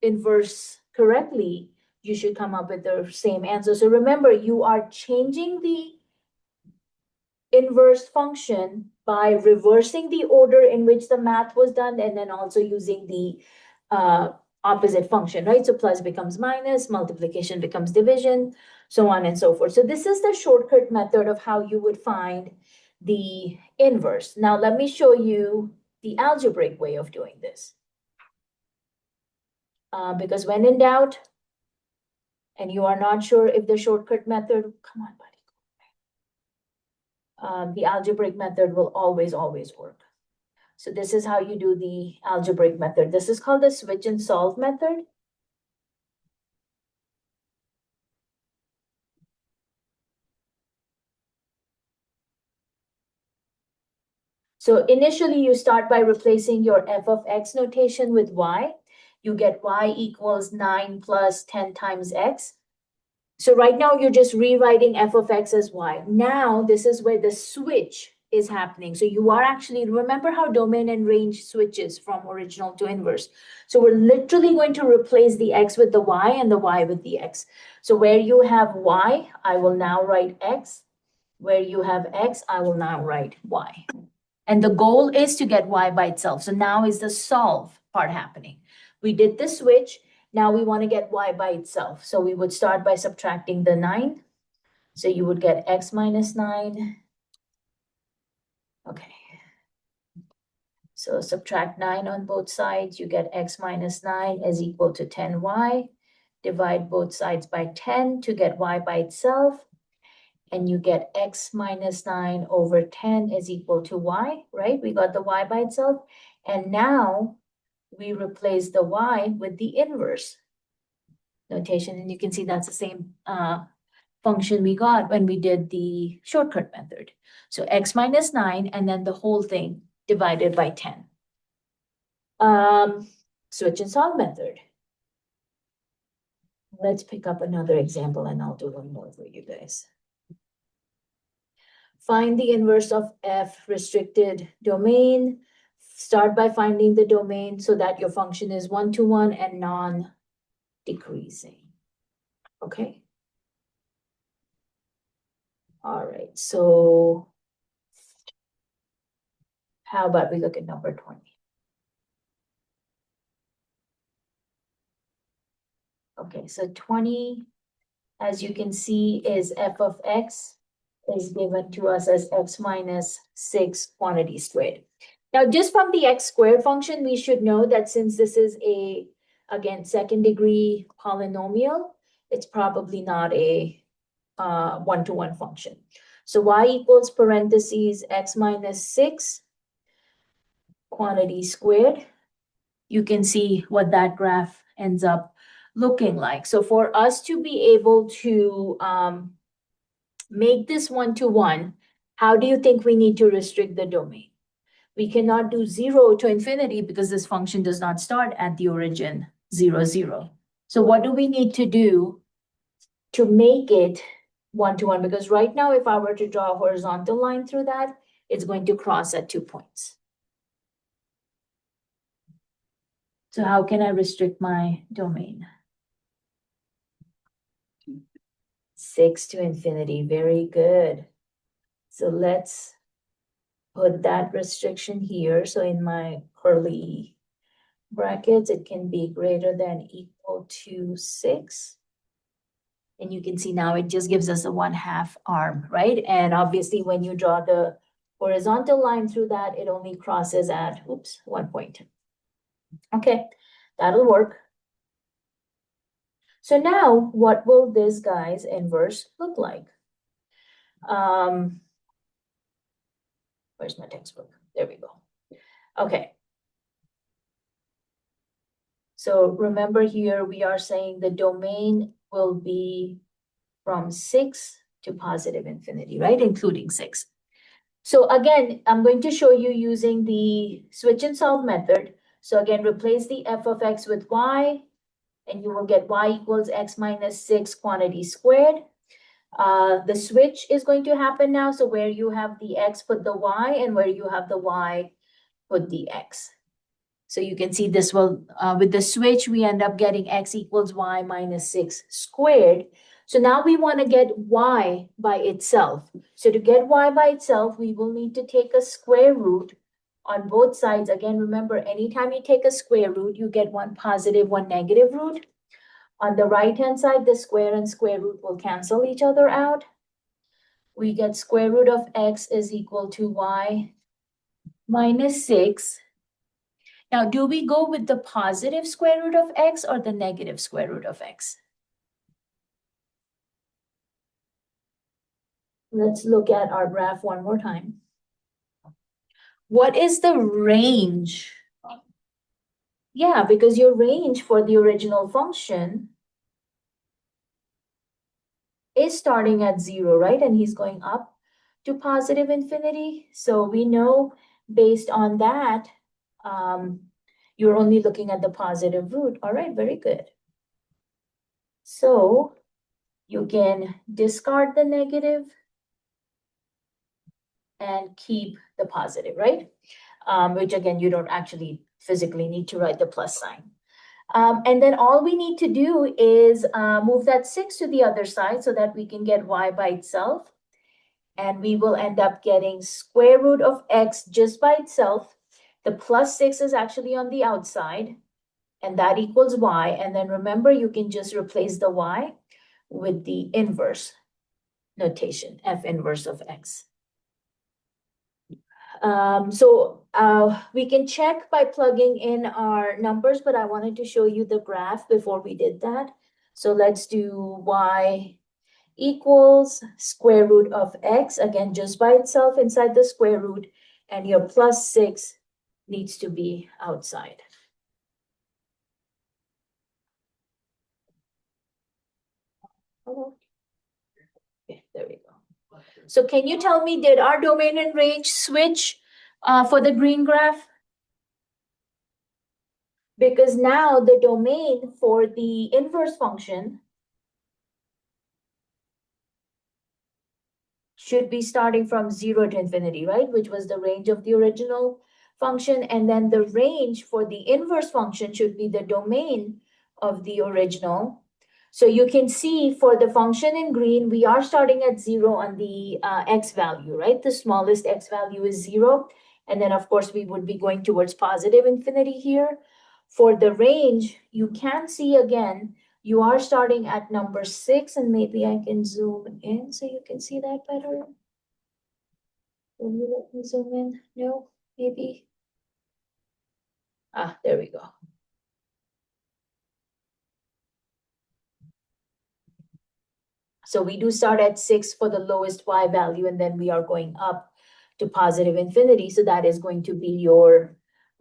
Speaker 1: inverse correctly, you should come up with the same answer. So remember, you are changing the inverse function by reversing the order in which the math was done, and then also using the opposite function, right? So plus becomes minus, multiplication becomes division, so on and so forth. So this is the shortcut method of how you would find the inverse. Now let me show you the algebraic way of doing this. Because when in doubt, and you are not sure if the shortcut method, come on, buddy. The algebraic method will always work. So this is how you do the algebraic method. This is called the switch and solve method. So initially you start by replacing your f of x notation with y. You get y equals 9 plus 10 times x. So right now you're just rewriting f of x as y. Now this is where the switch is happening. So you are actually, remember how domain and range switches from original to inverse. So we're literally going to replace the x with the y and the y with the x. So where you have y, I will now write x. Where you have x, I will now write y. And the goal is to get y by itself. So now is the solve part happening. We did the switch. Now we want to get y by itself. So we would start by subtracting the 9. So you would get x minus 9. Okay. So subtract 9 on both sides. You get x minus 9 is equal to 10y. Divide both sides by 10 to get y by itself. And you get x minus 9 over 10 is equal to y, right? We got the y by itself. And now we replace the y with the inverse notation. And you can see that's the same function we got when we did the shortcut method. So x minus 9 and then the whole thing divided by 10. Switch and solve method. Let's pick up another example and I'll do one more for you guys. Find the inverse of f restricted domain. Start by finding the domain so that your function is 1-to-1 and non-decreasing. Okay. All right. So how about we look at number 20? Okay, so 20, as you can see, is f of x is given to us as x minus 6 quantity squared. Now, just from the x squared function, we should know that since this is a, again, second degree polynomial, it's probably not a 1-to-1 function. So y equals parentheses x minus 6 quantity squared. You can see what that graph ends up looking like. So for us to be able to make this one-to-one, how do you think we need to restrict the domain? We cannot do 0 to infinity because this function does not start at the origin 0, 0. So what do we need to do to make it one-to-one? Because right now, if I were to draw a horizontal line through that, it's going to cross at 2 points. So how can I restrict my domain? 6 to infinity, very good. So let's put that restriction here. So in my curly brackets, it can be greater than equal to 6. And you can see now it just gives us a 1/2 arm, right? And obviously when you draw the horizontal line through that, it only crosses at, 1 point. Okay, that'll work. So now what will this guy's inverse look like? Where's my textbook? There we go. Okay. So remember here, we are saying the domain will be from 6 to positive infinity, right? Including 6. So again, I'm going to show you using the switch and solve method. So again, replace the f of x with y, and you will get y equals x minus 6 quantity squared. The switch is going to happen now. So where you have the x, put the y, and where you have the y, put the x. So you can see this will, with the switch, we end up getting x equals y minus 6 squared. So now we want to get y by itself. So to get y by itself, we will need to take a square root on both sides. Again, remember, anytime you take a square root, you get one positive, one negative root. On the right-hand side, the square and square root will cancel each other out. We get square root of x is equal to y minus 6. Now, do we go with the positive square root of x or the negative square root of x? Let's look at our graph one more time. What is the range? Yeah, because your range for the original function is starting at 0, right? And he's going up to positive infinity. So we know based on that, you're only looking at the positive root. All right, very good. So you can discard the negative and keep the positive, right? Which again, you don't actually physically need to write the plus sign. And then all we need to do is move that 6 to the other side so that we can get y by itself. And we will end up getting square root of x just by itself. The plus 6 is actually on the outside, and that equals y. And then remember, you can just replace the y with the inverse notation, f inverse of x. We can check by plugging in our numbers, but I wanted to show you the graph before we did that. So let's do y equals square root of x, again, just by itself inside the square root, and your plus 6 needs to be outside. Okay, there we go. So can you tell me, did our domain and range switch for the green graph? Because now the domain for the inverse function should be starting from 0 to infinity, right? Which was the range of the original function. And then the range for the inverse function should be the domain of the original. So you can see for the function in green, we are starting at 0 on the x value, right? The smallest x value is 0. And then, of course, we would be going towards positive infinity here. For the range, you can see again, you are starting at number 6, and maybe I can zoom in so you can see that better. Will you let me zoom in? No, maybe. There we go. So we do start at 6 for the lowest y value, and then we are going up to positive infinity. So that is going to be your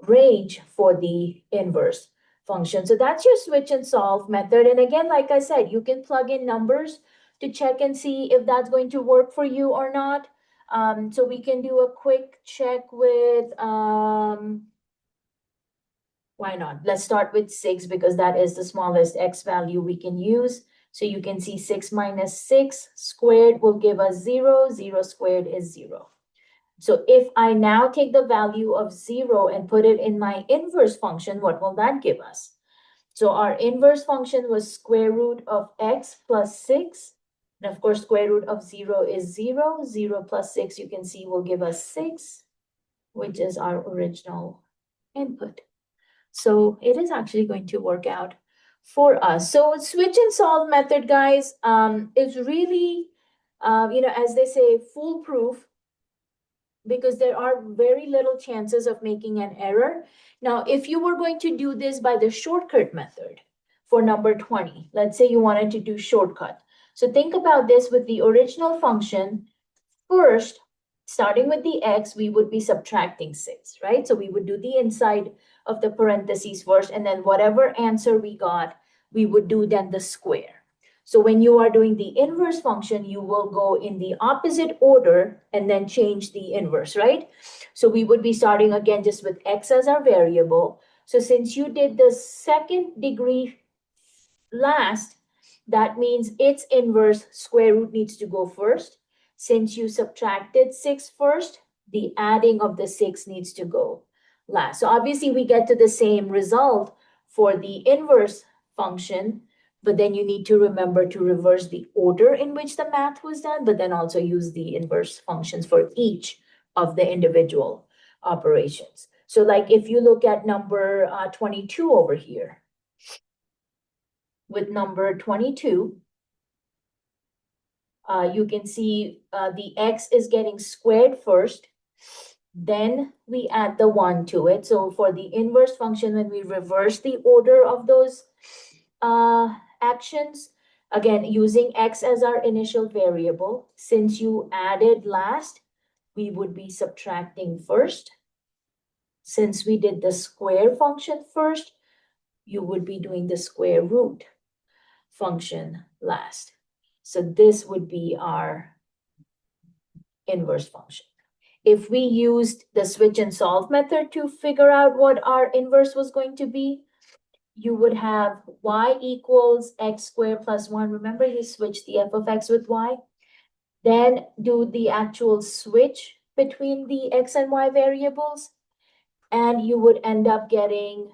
Speaker 1: range for the inverse function. So that's your switch and solve method. And again, like I said, you can plug in numbers to check and see if that's going to work for you or not. So we can do a quick check with, why not? Let's start with 6 because that is the smallest x value we can use. So you can see 6 minus 6 squared will give us 0. 0 squared is 0. So if I now take the value of 0 and put it in my inverse function, what will that give us? So our inverse function was square root of x plus 6. And of course, square root of 0 is 0. 0 plus 6, you can see, will give us 6, which is our original input. So it is actually going to work out for us. So switch and solve method, guys, is really, as they say, foolproof, because there are very little chances of making an error. Now, if you were going to do this by the shortcut method for number 20, let's say you wanted to do shortcut. So think about this with the original function. First, starting with the x, we would be subtracting 6, right? So we would do the inside of the parentheses first, and then whatever answer we got, we would do then the square. So when you are doing the inverse function, you will go in the opposite order and then change the inverse, right? So we would be starting again just with x as our variable. So since you did the second degree last, that means its inverse square root needs to go first. Since you subtracted 6 first, the adding of the 6 needs to go last. So obviously we get to the same result for the inverse function, but then you need to remember to reverse the order in which the math was done, but then also use the inverse functions for each of the individual operations. So like if you look at number 22 over here, with number 22, you can see the x is getting squared first. Then we add the 1 to it. So for the inverse function, when we reverse the order of those actions, again, using x as our initial variable, since you added last, we would be subtracting first. Since we did the square function first, you would be doing the square root function last. So this would be our inverse function. If we used the switch and solve method to figure out what our inverse was going to be, you would have y equals x squared plus 1. Remember, you switch the f of x with y. Then do the actual switch between the x and y variables. And you would end up getting,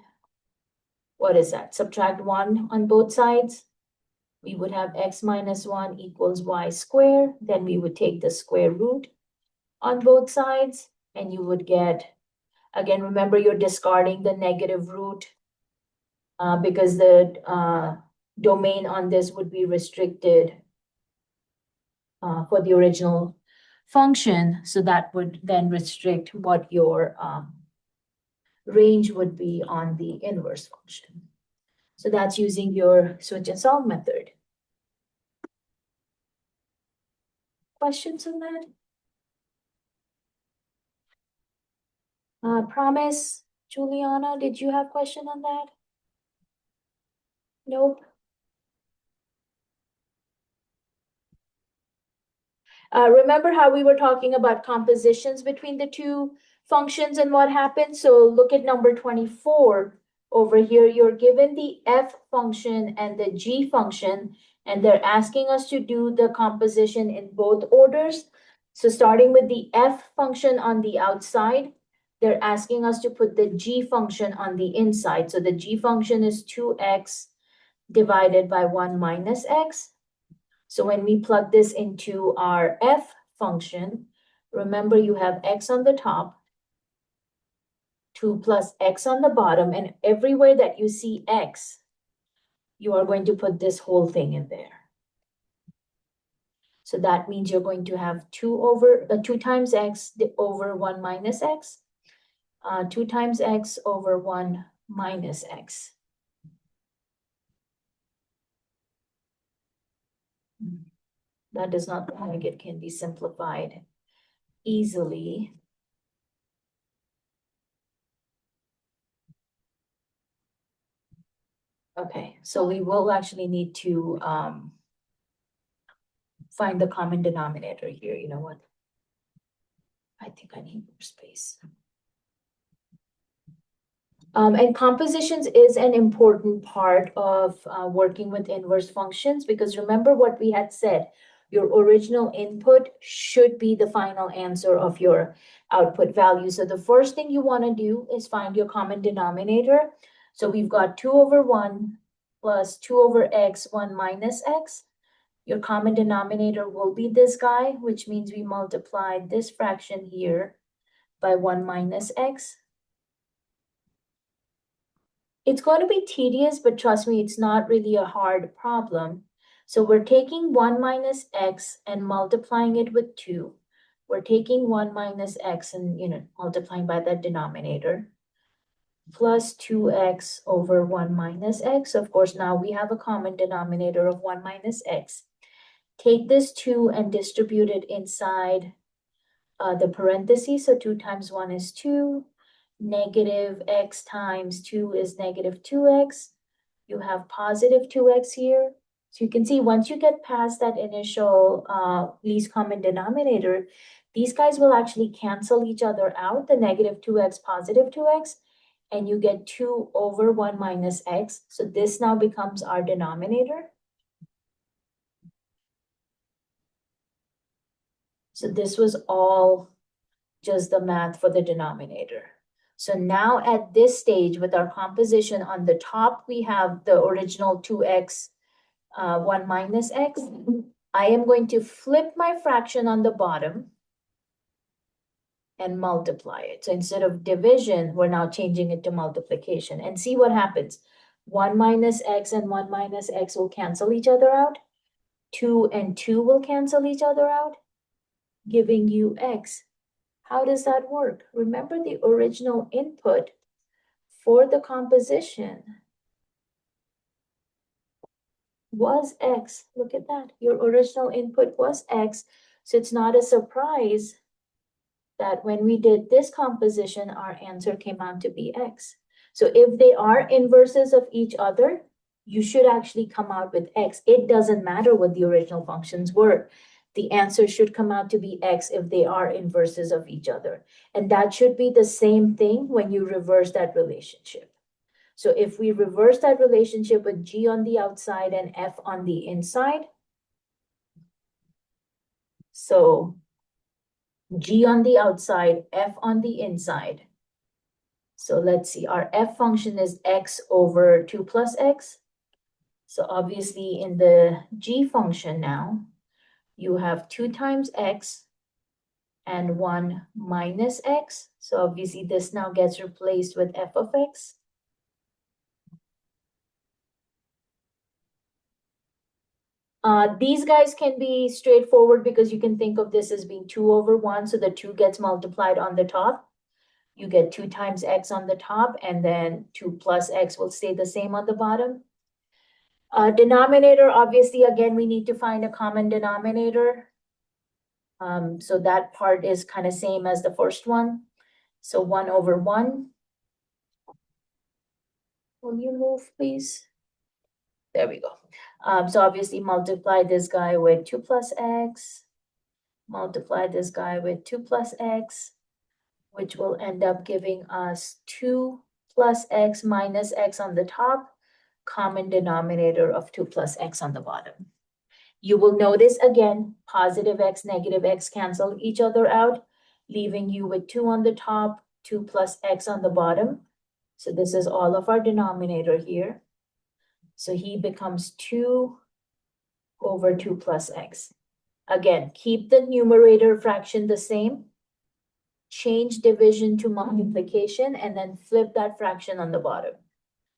Speaker 1: what is that? Subtract 1 on both sides. We would have x minus 1 equals y squared. Then we would take the square root on both sides, and you would get, again, remember you're discarding the negative root because the domain on this would be restricted for the original function. So that would then restrict what your range would be on the inverse function. So that's using your switch and solve method. Questions on that? Promise, Juliana, did you have question on that? Nope. Remember how we were talking about compositions between the two functions and what happened? So look at number 24 over here. You're given the f function and the g function, and they're asking us to do the composition in both orders. So starting with the f function on the outside, they're asking us to put the g function on the inside. So the g function is 2x divided by 1 minus x. So when we plug this into our f function, remember you have x on the top, 2 plus x on the bottom, and everywhere that you see x, you are going to put this whole thing in there. So that means you're going to have 2 times x over 1 minus x, 2 times x over 1 minus x. That does not look like it can be simplified easily. Okay, so we will actually need to find the common denominator here. You know what? I think I need more space. And compositions is an important part of working with inverse functions, because remember what we had said, your original input should be the final answer of your output value. So the first thing you want to do is find your common denominator. So we've got 2 over 1 plus 2 over x, 1 minus x. Your common denominator will be this guy, which means we multiply this fraction here by 1 minus x. It's going to be tedious, but trust me, it's not really a hard problem. So we're taking 1 minus x and multiplying it with 2. We're taking 1 minus x and, multiplying by that denominator, plus 2x over 1 minus x. Of course, now we have a common denominator of 1 minus x. Take this 2 and distribute it inside the parentheses. So 2 times 1 is 2. Negative x times 2 is negative 2x. You have positive 2x here. So you can see once you get past that initial least common denominator, these guys will actually cancel each other out, the negative 2x, positive 2x, and you get 2 over 1 minus x. So this now becomes our denominator. So this was all just the math for the denominator. So now at this stage with our composition on the top, we have the original 2x, 1 minus x. I am going to flip my fraction on the bottom and multiply it. So instead of division, we're now changing it to multiplication, and see what happens. 1 minus x and 1 minus x will cancel each other out. 2 and 2 will cancel each other out, giving you x. How does that work? Remember the original input for the composition was x. Look at that. Your original input was x. So it's not a surprise that when we did this composition, our answer came out to be x. So if they are inverses of each other, you should actually come out with x. It doesn't matter what the original functions were. The answer should come out to be x if they are inverses of each other. And that should be the same thing when you reverse that relationship. So if we reverse that relationship with g on the outside and f on the inside, so g on the outside, f on the inside. So let's see, our f function is x over 2 plus x. So obviously in the g function now, you have 2 times x and 1 minus x. So obviously this now gets replaced with f of x. These guys can be straightforward because you can think of this as being 2 over 1. So the 2 gets multiplied on the top. You get 2 times x on the top, and then 2 plus x will stay the same on the bottom. Denominator, obviously, again, we need to find a common denominator. So that part is kind of same as the first one. So 1 over 1. Will you move, please? There we go. So obviously multiply this guy with 2 plus x. Multiply this guy with 2 plus x, which will end up giving us 2 plus x minus x on the top, common denominator of 2 plus x on the bottom. You will notice again, positive x, negative x cancel each other out, leaving you with 2 on the top, 2 plus x on the bottom. So this is all of our denominator here. So he becomes 2 over 2 plus x. Again, keep the numerator fraction the same. Change division to multiplication, and then flip that fraction on the bottom.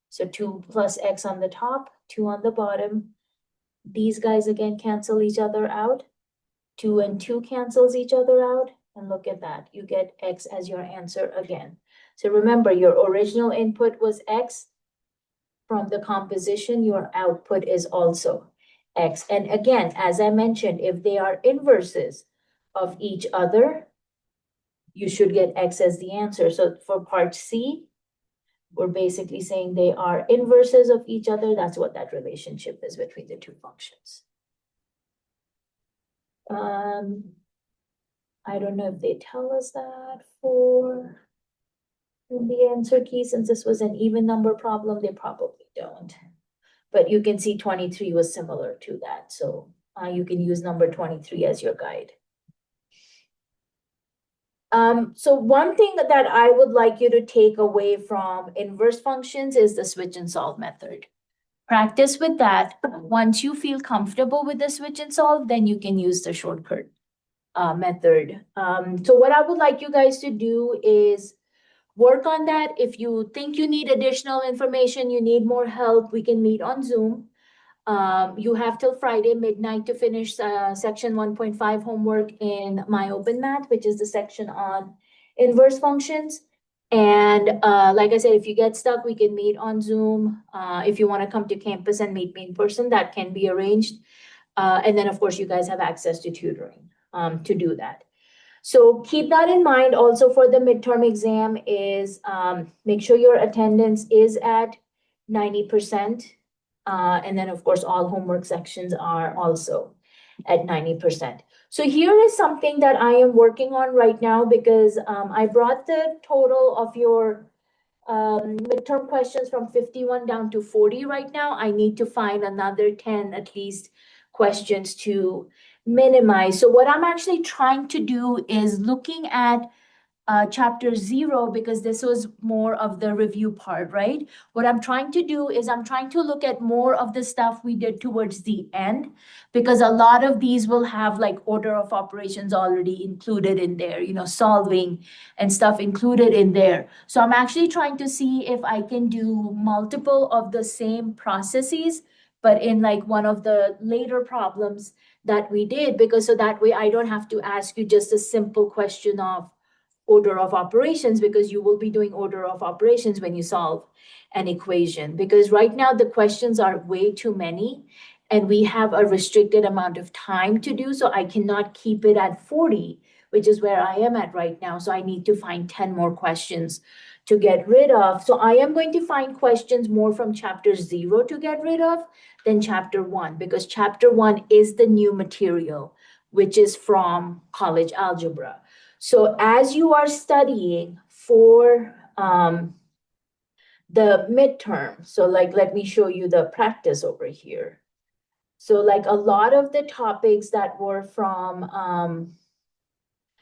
Speaker 1: So 2 plus x on the top, 2 on the bottom. These guys again cancel each other out. 2 and 2 cancels each other out. And look at that, you get x as your answer again. So remember, your original input was x. From the composition, your output is also x. And again, as I mentioned, if they are inverses of each other, you should get x as the answer. So for part C, we're basically saying they are inverses of each other. That's what that relationship is between the two functions. I don't know if they tell us that for in the answer key, since this was an even number problem, they probably don't. But you can see 23 was similar to that, so you can use number 23 as your guide. So one thing that I would like you to take away from inverse functions is the switch and solve method. Practice with that. Once you feel comfortable with the switch and solve, then you can use the shortcut method. So what I would like you guys to do is work on that. If you think you need additional information, you need more help, we can meet on Zoom. You have till Friday midnight to finish section 1.5 homework in My Open Math, which is the section on inverse functions. And like I said, if you get stuck, we can meet on Zoom. If you want to come to campus and meet me in person, that can be arranged. And then, of course, you guys have access to tutoring to do that. So keep that in mind. Also for the midterm exam is make sure your attendance is at 90%. And then, of course, all homework sections are also at 90%. So here is something that I am working on right now because I brought the total of your midterm questions from 51 down to 40 right now. I need to find another 10 at least questions to minimize. So what I'm actually trying to do is looking at chapter 0 because this was more of the review part, right? What I'm trying to do is I'm trying to look at more of the stuff we did towards the end because a lot of these will have like order of operations already included in there, you know, solving and stuff included in there. So I'm actually trying to see if I can do multiple of the same processes, but in like one of the later problems that we did, because so that way I don't have to ask you just a simple question of order of operations, because you will be doing order of operations when you solve an equation. Because right now the questions are way too many and we have a restricted amount of time to do. So I cannot keep it at 40, which is where I am at right now. So I need to find 10 more questions to get rid of. So I am going to find questions more from chapter 0 to get rid of than chapter 1, because chapter 1 is the new material, which is from college algebra. So as you are studying for the midterm, so like, let me show you the practice over here. So like a lot of the topics that were from,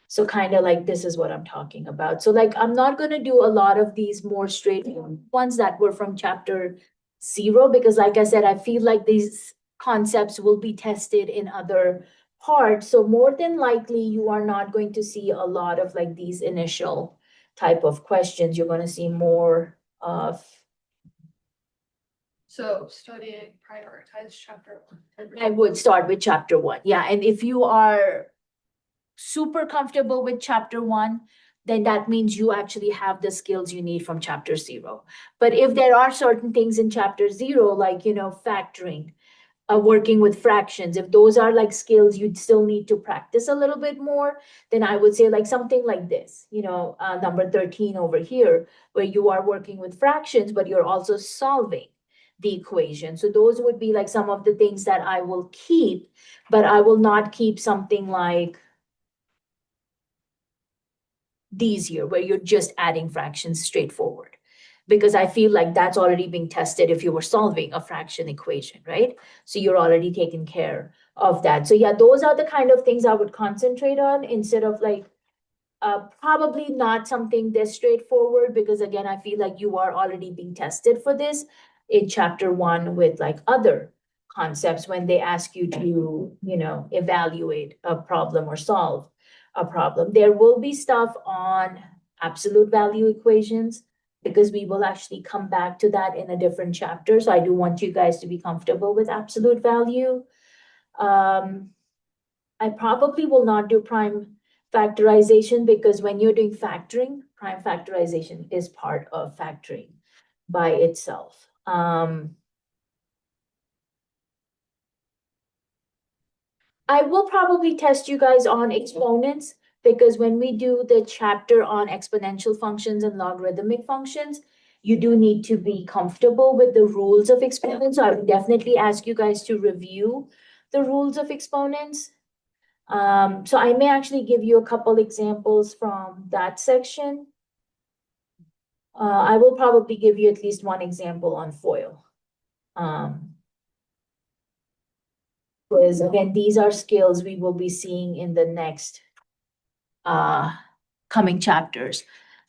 Speaker 1: so kind of like this is what I'm talking about. So like, I'm not going to do a lot of these more straight ones that were from chapter 0, because like I said, I feel like these concepts will be tested in other part. So more than likely, you are not going to see a lot of like these initial type of questions. You're going to see more of.
Speaker 2: So studying, prioritize chapter 1.
Speaker 1: I would start with chapter 1. Yeah. And if you are super comfortable with chapter 1, then that means you actually have the skills you need from chapter 0. But if there are certain things in chapter 0, like, you know, factoring, working with fractions, if those are like skills you'd still need to practice a little bit more, then I would say like something like this, you know, number 13 over here, where you are working with fractions, but you're also solving the equation. So those would be like some of the things that I will keep, but I will not keep something like these here, where you're just adding fractions straightforward, because I feel like that's already being tested if you were solving a fraction equation, right? So you're already taking care of that. So yeah, those are the kind of things I would concentrate on instead of like, probably not something this straightforward, because again, I feel like you are already being tested for this in chapter 1 with like other concepts when they ask you to, you know, evaluate a problem or solve a problem. There will be stuff on absolute value equations, because we will actually come back to that in a different chapter. So I do want you guys to be comfortable with absolute value. I probably will not do prime factorization, because when you're doing factoring, prime factorization is part of factoring by itself. I will probably test you guys on exponents, because when we do the chapter on exponential functions and logarithmic functions, you do need to be comfortable with the rules of exponents. So I would definitely ask you guys to review the rules of exponents. So I may actually give you a couple examples from that section. I will probably give you at least one example on FOIL. Because again, these are skills we will be seeing in the next coming chapters.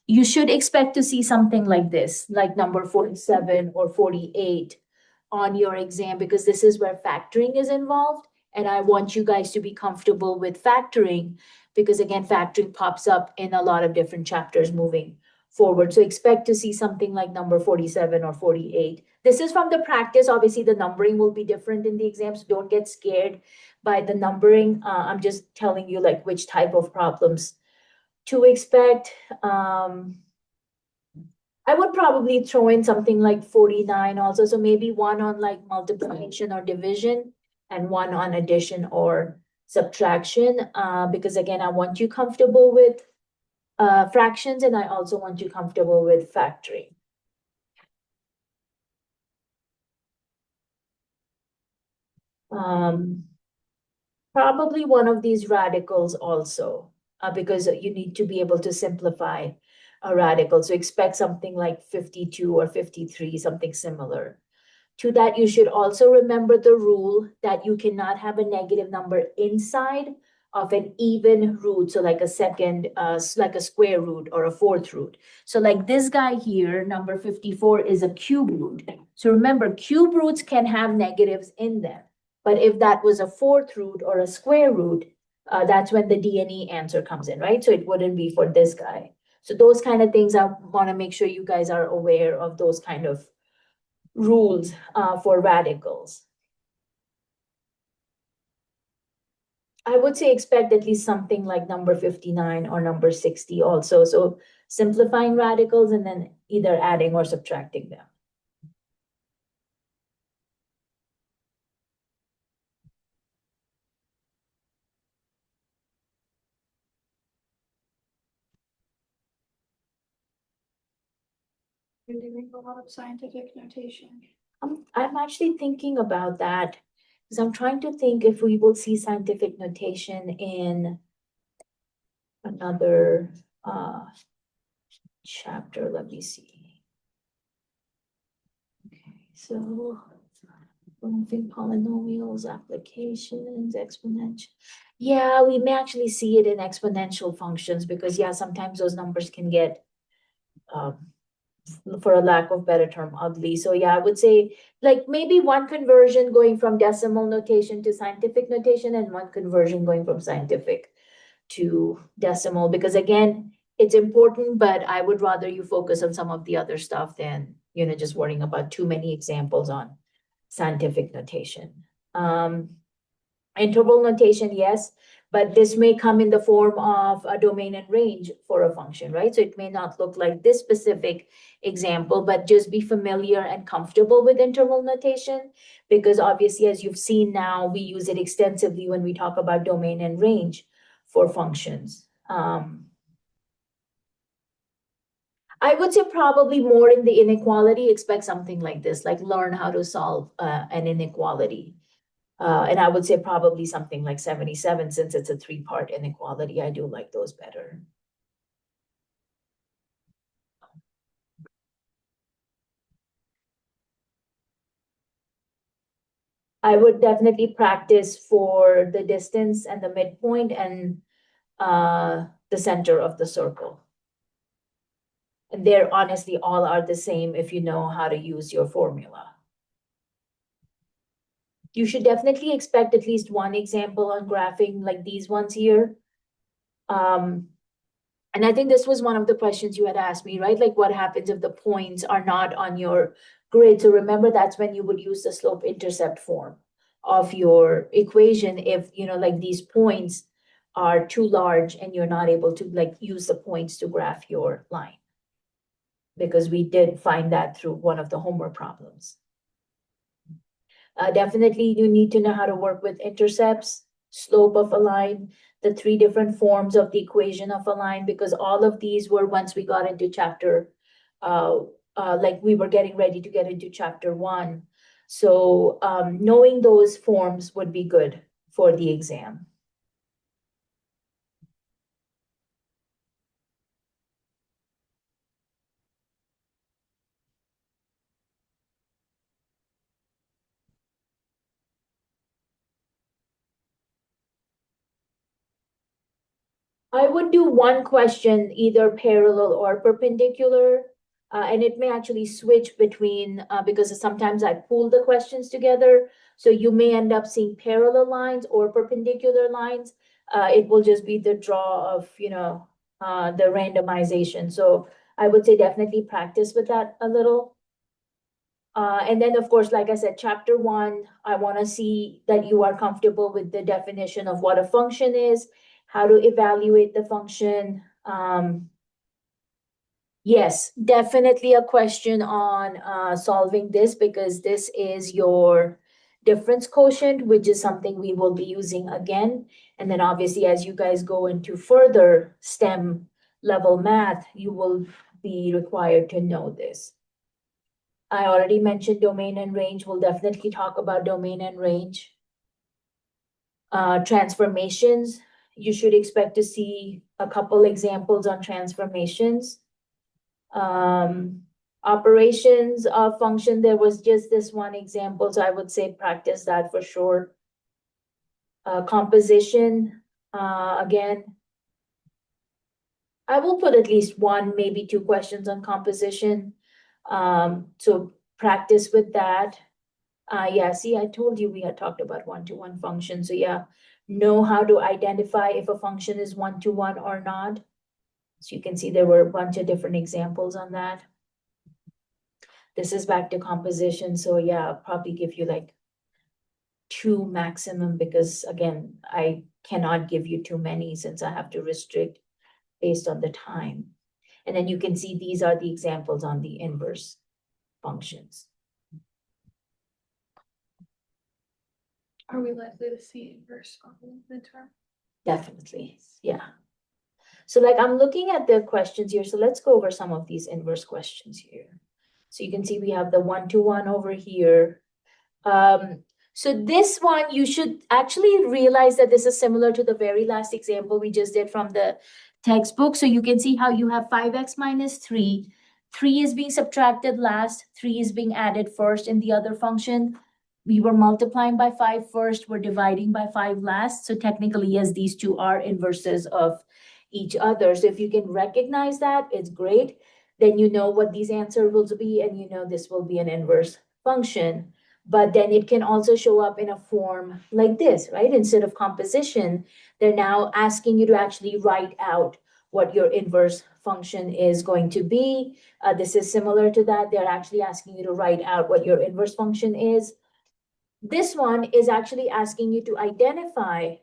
Speaker 1: You should expect to see something like this, like number 47 or 48 on your exam, because this is where factoring is involved. And I want you guys to be comfortable with factoring, because again, factoring pops up in a lot of different chapters moving forward. So expect to see something like number 47 or 48. This is from the practice. Obviously, the numbering will be different in the exams. Don't get scared by the numbering. I'm just telling you like which type of problems to expect. I would probably throw in something like 49 also. So maybe one on like multiplication or division and one on addition or subtraction. Because again, I want you comfortable with fractions, and I also want you comfortable with factoring. Probably one of these radicals also, because you need to be able to simplify a radical. So expect something like 52 or 53, something similar. To that, you should also remember the rule that you cannot have a negative number inside of an even root. So like a second, like a square root or a fourth root. So like this guy here, number 54 is a cube root. So remember, cube roots can have negatives in them. But if that was a fourth root or a square root, that's when the D&E answer comes in, right? So it wouldn't be for this guy. So those kind of things, I want to make sure you guys are aware of those kind of rules for radicals. I would say expect at least something like number 59 or number 60 also. So simplifying radicals and then either adding or subtracting them.
Speaker 2: You're doing a lot of scientific notation.
Speaker 1: I'm actually thinking about that because I'm trying to think if we will see scientific notation in another chapter. Let me see. Okay, so think polynomials, applications, exponential. Yeah, we may actually see it in exponential functions because yeah, sometimes those numbers can get for a lack of better term, ugly. So yeah, I would say like maybe one conversion going from decimal notation to scientific notation and one conversion going from scientific to decimal, because again, it's important, but I would rather you focus on some of the other stuff than, just worrying about too many examples on scientific notation. Interval notation, yes, but this may come in the form of a domain and range for a function, right? So it may not look like this specific example, but just be familiar and comfortable with interval notation, because obviously, as you've seen now, we use it extensively when we talk about domain and range for functions. I would say probably more in the inequality, expect something like this, like learn how to solve an inequality. And I would say probably something like 77, since it's a 3-part inequality. I do like those better. I would definitely practice for the distance and the midpoint and the center of the circle. And they're honestly all are the same if you know how to use your formula. You should definitely expect at least one example on graphing like these ones here. And I think this was one of the questions you had asked me, right? Like what happens if the points are not on your grid? So remember, that's when you would use the slope intercept form of your equation. If, like these points are too large and you're not able to like use the points to graph your line. Because we did find that through one of the homework problems. Definitely, you need to know how to work with intercepts, slope of a line, the 3 different forms of the equation of a line, because all of these were once we got into chapter like we were getting ready to get into chapter 1. So knowing those forms would be good for the exam. I would do one question, either parallel or perpendicular. And it may actually switch between, because sometimes I pool the questions together. So you may end up seeing parallel lines or perpendicular lines. It will just be the draw of, the randomization. So I would say definitely practice with that a little. And then, of course, like I said, chapter 1, I want to see that you are comfortable with the definition of what a function is, how to evaluate the function. Yes, definitely a question on solving this, because this is your difference quotient, which is something we will be using again. And then obviously, as you guys go into further STEM level math, you will be required to know this. I already mentioned domain and range. We'll definitely talk about domain and range. Transformations, you should expect to see a couple examples on transformations. Operations of function, there was just this one example, so I would say practice that for sure. Composition, again, I will put at least one, maybe 2 questions on composition. So practice with that. Yeah, see, I told you we had talked about one-to-one function. So yeah, know how to identify if a function is one-to-one or not. So you can see there were a bunch of different examples on that. This is back to composition. So yeah, I'll probably give you like 2 maximum, because again, I cannot give you too many since I have to restrict based on the time. And then you can see these are the examples on the inverse functions.
Speaker 2: Are we likely to see inverse on the midterm?
Speaker 1: Definitely, yeah. So like I'm looking at the questions here. So let's go over some of these inverse questions here. So you can see we have the one-to-one over here. So this one, you should actually realize that this is similar to the very last example we just did from the textbook. So you can see how you have 5x minus 3. 3 is being subtracted last, 3 is being added first in the other function. We were multiplying by 5 first, we're dividing by 5 last. So technically, yes, these two are inverses of each other. So if you can recognize that, it's great. Then you know what these answers will be, and you know this will be an inverse function. But then it can also show up in a form like this, right? Instead of composition, they're now asking you to actually write out what your inverse function is going to be. This is similar to that. They're actually asking you to write out what your inverse function is. This one is actually asking you to identify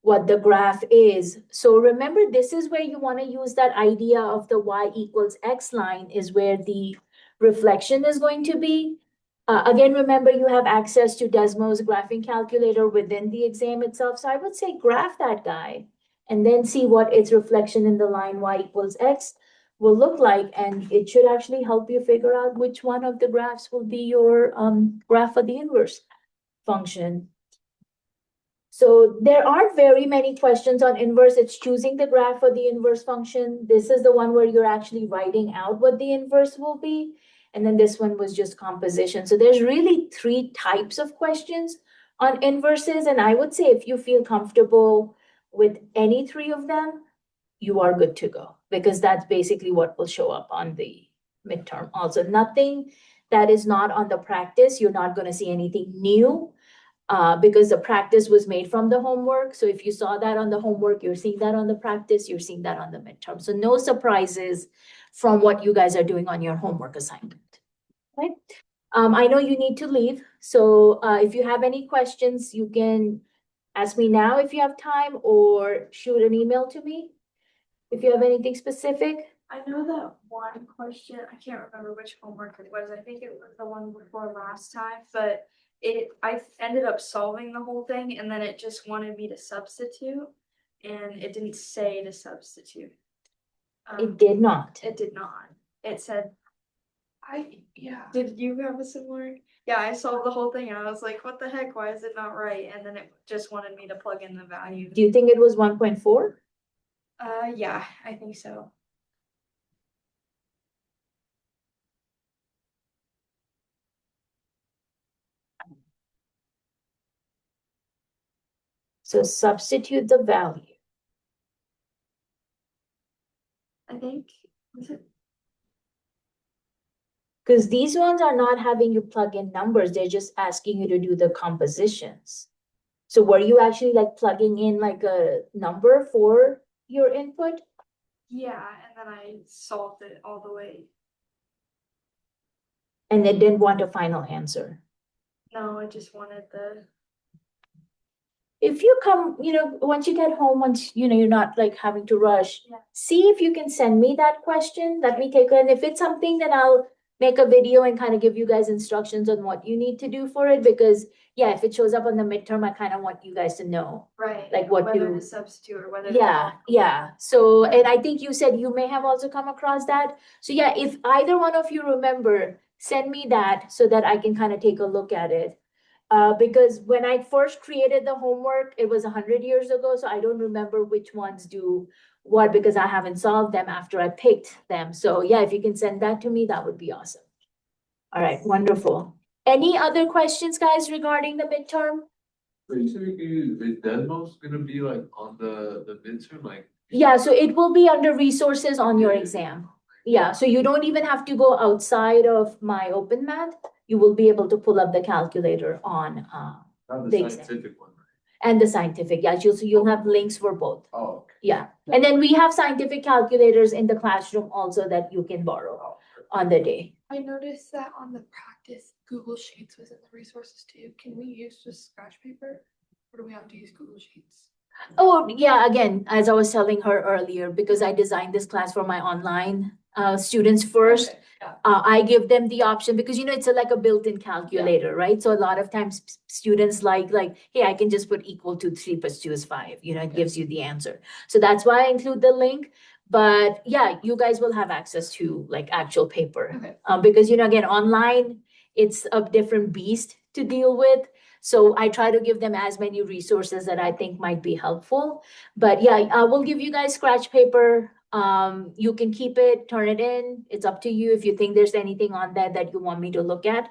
Speaker 1: what the graph is. So remember, this is where you want to use that idea of the y equals x line is where the reflection is going to be. Again, remember, you have access to Desmos graphing calculator within the exam itself. So I would say graph that guy and then see what its reflection in the line y equals x will look like. And it should actually help you figure out which one of the graphs will be your graph of the inverse function. So there aren't very many questions on inverse. It's choosing the graph for the inverse function. This is the one where you're actually writing out what the inverse will be. And then this one was just composition. So there's really 3 types of questions on inverses. And I would say if you feel comfortable with any 3 of them, you are good to go, because that's basically what will show up on the midterm. Also, nothing that is not on the practice, you're not going to see anything new. Because the practice was made from the homework. So if you saw that on the homework, you're seeing that on the practice, you're seeing that on the midterm. So no surprises from what you guys are doing on your homework assignment. Right? I know you need to leave. So if you have any questions, you can ask me now if you have time, or shoot an email to me if you have anything specific.
Speaker 2: I know that one question, I can't remember which homework it was. I think it was the one before last time, but I ended up solving the whole thing, and then it just wanted me to substitute, and it didn't say to substitute.
Speaker 1: It did not.
Speaker 2: It did not. It said
Speaker 3: Yeah.
Speaker 2: Did you have a similar? Yeah, I solved the whole thing and I was like, what the heck, why is it not right? And then it just wanted me to plug in the value.
Speaker 1: Do you think it was 1.4?
Speaker 2: Yeah, I think so.
Speaker 1: So substitute the value.
Speaker 2: I think, was it?
Speaker 1: Because these ones are not having you plug in numbers, they're just asking you to do the compositions. So were you actually like plugging in like a number for your input?
Speaker 2: Yeah, and then I solved it all the way.
Speaker 1: And it didn't want a final answer?
Speaker 2: No, I just wanted the,
Speaker 1: If you come, once you get home, once, you're not like having to rush,
Speaker 2: Yeah.
Speaker 1: see if you can send me that question. Let me take it. And if it's something, then I'll make a video and kind of give you guys instructions on what you need to do for it. Because yeah, if it shows up on the midterm, I kind of want you guys to know.
Speaker 2: right,
Speaker 1: Like what
Speaker 2: whether
Speaker 1: to-
Speaker 2: to substitute or whether.
Speaker 1: Yeah, yeah. So, and I think you said you may have also come across that. So yeah, if either one of you remember, send me that so that I can kind of take a look at it. Because when I first created the homework, it was 100 years ago, so I don't remember which ones do what because I haven't solved them after I picked them. So yeah, if you can send that to me, that would be awesome. All right, wonderful. Any other questions, guys, regarding the midterm?
Speaker 4: Basically, is Desmos gonna be like on the midterm, like?
Speaker 1: Yeah, so it will be under resources on your
Speaker 4: Yeah.
Speaker 1: exam. Yeah, so you don't even have to go outside of my open math. You will be able to pull up the calculator on,
Speaker 4: Not
Speaker 1: the
Speaker 4: the
Speaker 1: exam.
Speaker 4: scientific one, right?
Speaker 1: and the scientific, yeah, so you'll have links for both.
Speaker 4: Oh, okay.
Speaker 1: Yeah, and then we have scientific calculators in the classroom also that you can borrow
Speaker 4: Oh,
Speaker 1: on the day.
Speaker 3: I noticed that on the practice, Google Sheets was in the resources too. Can we use just scratch paper? Or do we have to use Google Sheets?
Speaker 1: Oh, yeah, again, as I was telling her earlier, because I designed this class for my online students first.
Speaker 3: Okay, yeah.
Speaker 1: I give them the option because it's like a built-in calculator, right? So a lot of times students like, hey, I can just put equal to 3 + 2 is 5, it gives you the answer. So that's why I include the link. But yeah, you guys will have access to like actual paper.
Speaker 3: Okay.
Speaker 1: Because again, online, it's a different beast to deal with. So I try to give them as many resources that I think might be helpful. But yeah, I will give you guys scratch paper. You can keep it, turn it in. It's up to you if you think there's anything on that that you want me to look at.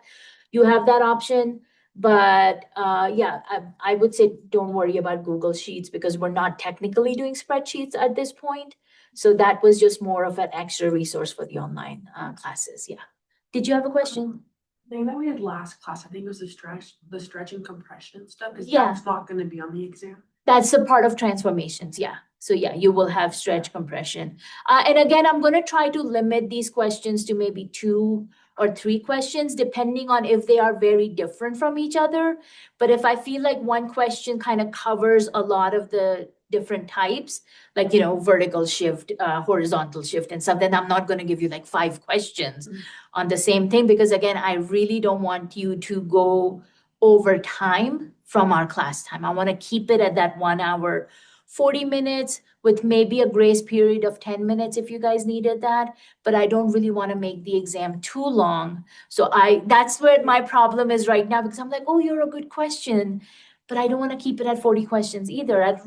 Speaker 1: You have that option. But yeah, I would say don't worry about Google Sheets because we're not technically doing spreadsheets at this point. So that was just more of an extra resource for the online classes. Yeah. Did you have a question?
Speaker 5: Thing that we had last class, I think it was the stretch and compression stuff, is
Speaker 1: Yeah.
Speaker 5: that's not gonna be on the exam.
Speaker 1: That's a part of transformations, yeah. So yeah, you will have stretch compression. And again, I'm gonna try to limit these questions to maybe 2 or 3 questions, depending on if they are very different from each other. But if I feel like one question kind of covers a lot of the different types, like, vertical shift, horizontal shift and stuff, then I'm not gonna give you like 5 questions on the same thing, because again, I really don't want you to go over time from our class time. I want to keep it at that 1 hour, 40 minutes with maybe a grace period of 10 minutes if you guys needed that. But I don't really want to make the exam too long. So that's where my problem is right now, because I'm like, oh, you're a good question, but I don't want to keep it at 40 questions either. I'd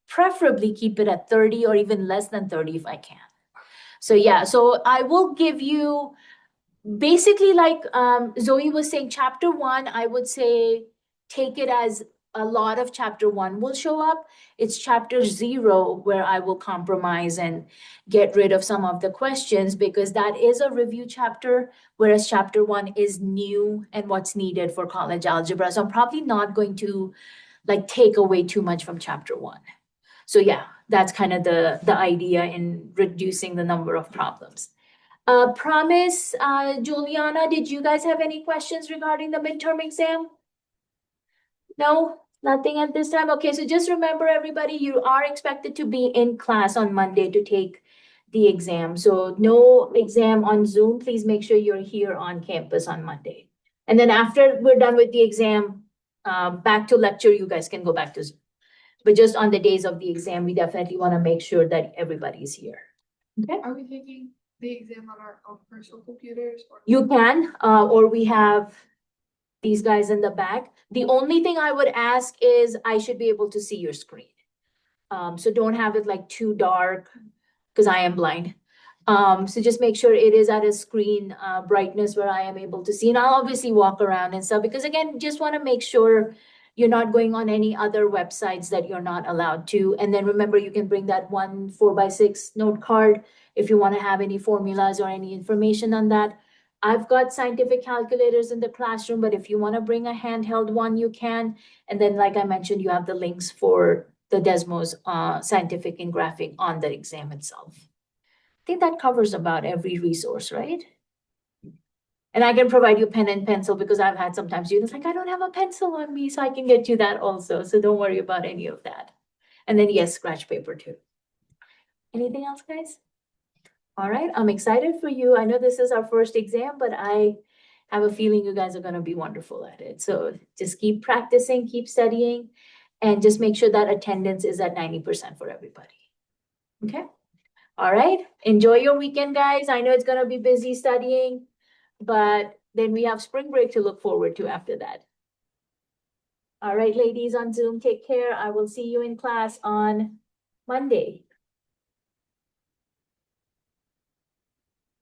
Speaker 1: preferably keep it at 30 or even less than 30 if I can. So yeah, so I will give you basically, like Zoe was saying, chapter 1, I would say take it as a lot of chapter 1 will show up. It's chapter 0 where I will compromise and get rid of some of the questions, because that is a review chapter, whereas chapter 1 is new and what's needed for college algebra. So I'm probably not going to like take away too much from chapter 1. So yeah, that's kind of the idea in reducing the number of problems. Promise, Juliana, did you guys have any questions regarding the midterm exam? No, nothing at this time. Okay, so just remember, everybody, you are expected to be in class on Monday to take the exam. So no exam on Zoom. Please make sure you're here on campus on Monday. And then after we're done with the exam, back to lecture, you guys can go back to Zoom. But just on the days of the exam, we definitely want to make sure that everybody's here.
Speaker 3: Are we taking the exam on our own personal computers or?
Speaker 1: You can, or we have these guys in the back. The only thing I would ask is I should be able to see your screen. So don't have it like too dark, because I am blind. So just make sure it is at a screen brightness where I am able to see. And I'll obviously walk around and stuff, because again, just want to make sure you're not going on any other websites that you're not allowed to. And then remember, you can bring that 4x6 note card if you want to have any formulas or any information on that. I've got scientific calculators in the classroom, but if you want to bring a handheld one, you can. And then, like I mentioned, you have the links for the Desmos scientific and graphic on the exam itself. I think that covers about every resource, right? And I can provide you pen and pencil, because I've had sometimes students like, I don't have a pencil on me, so I can get you that also. So don't worry about any of that. And then yes, scratch paper too. Anything else, guys? All right, I'm excited for you. I know this is our first exam, but I have a feeling you guys are going to be wonderful at it. So just keep practicing, keep studying, and just make sure that attendance is at 90% for everybody. Okay? All right, enjoy your weekend, guys. I know it's going to be busy studying, but then we have spring break to look forward to after that. All right, ladies on Zoom, take care. I will see you in class on Monday.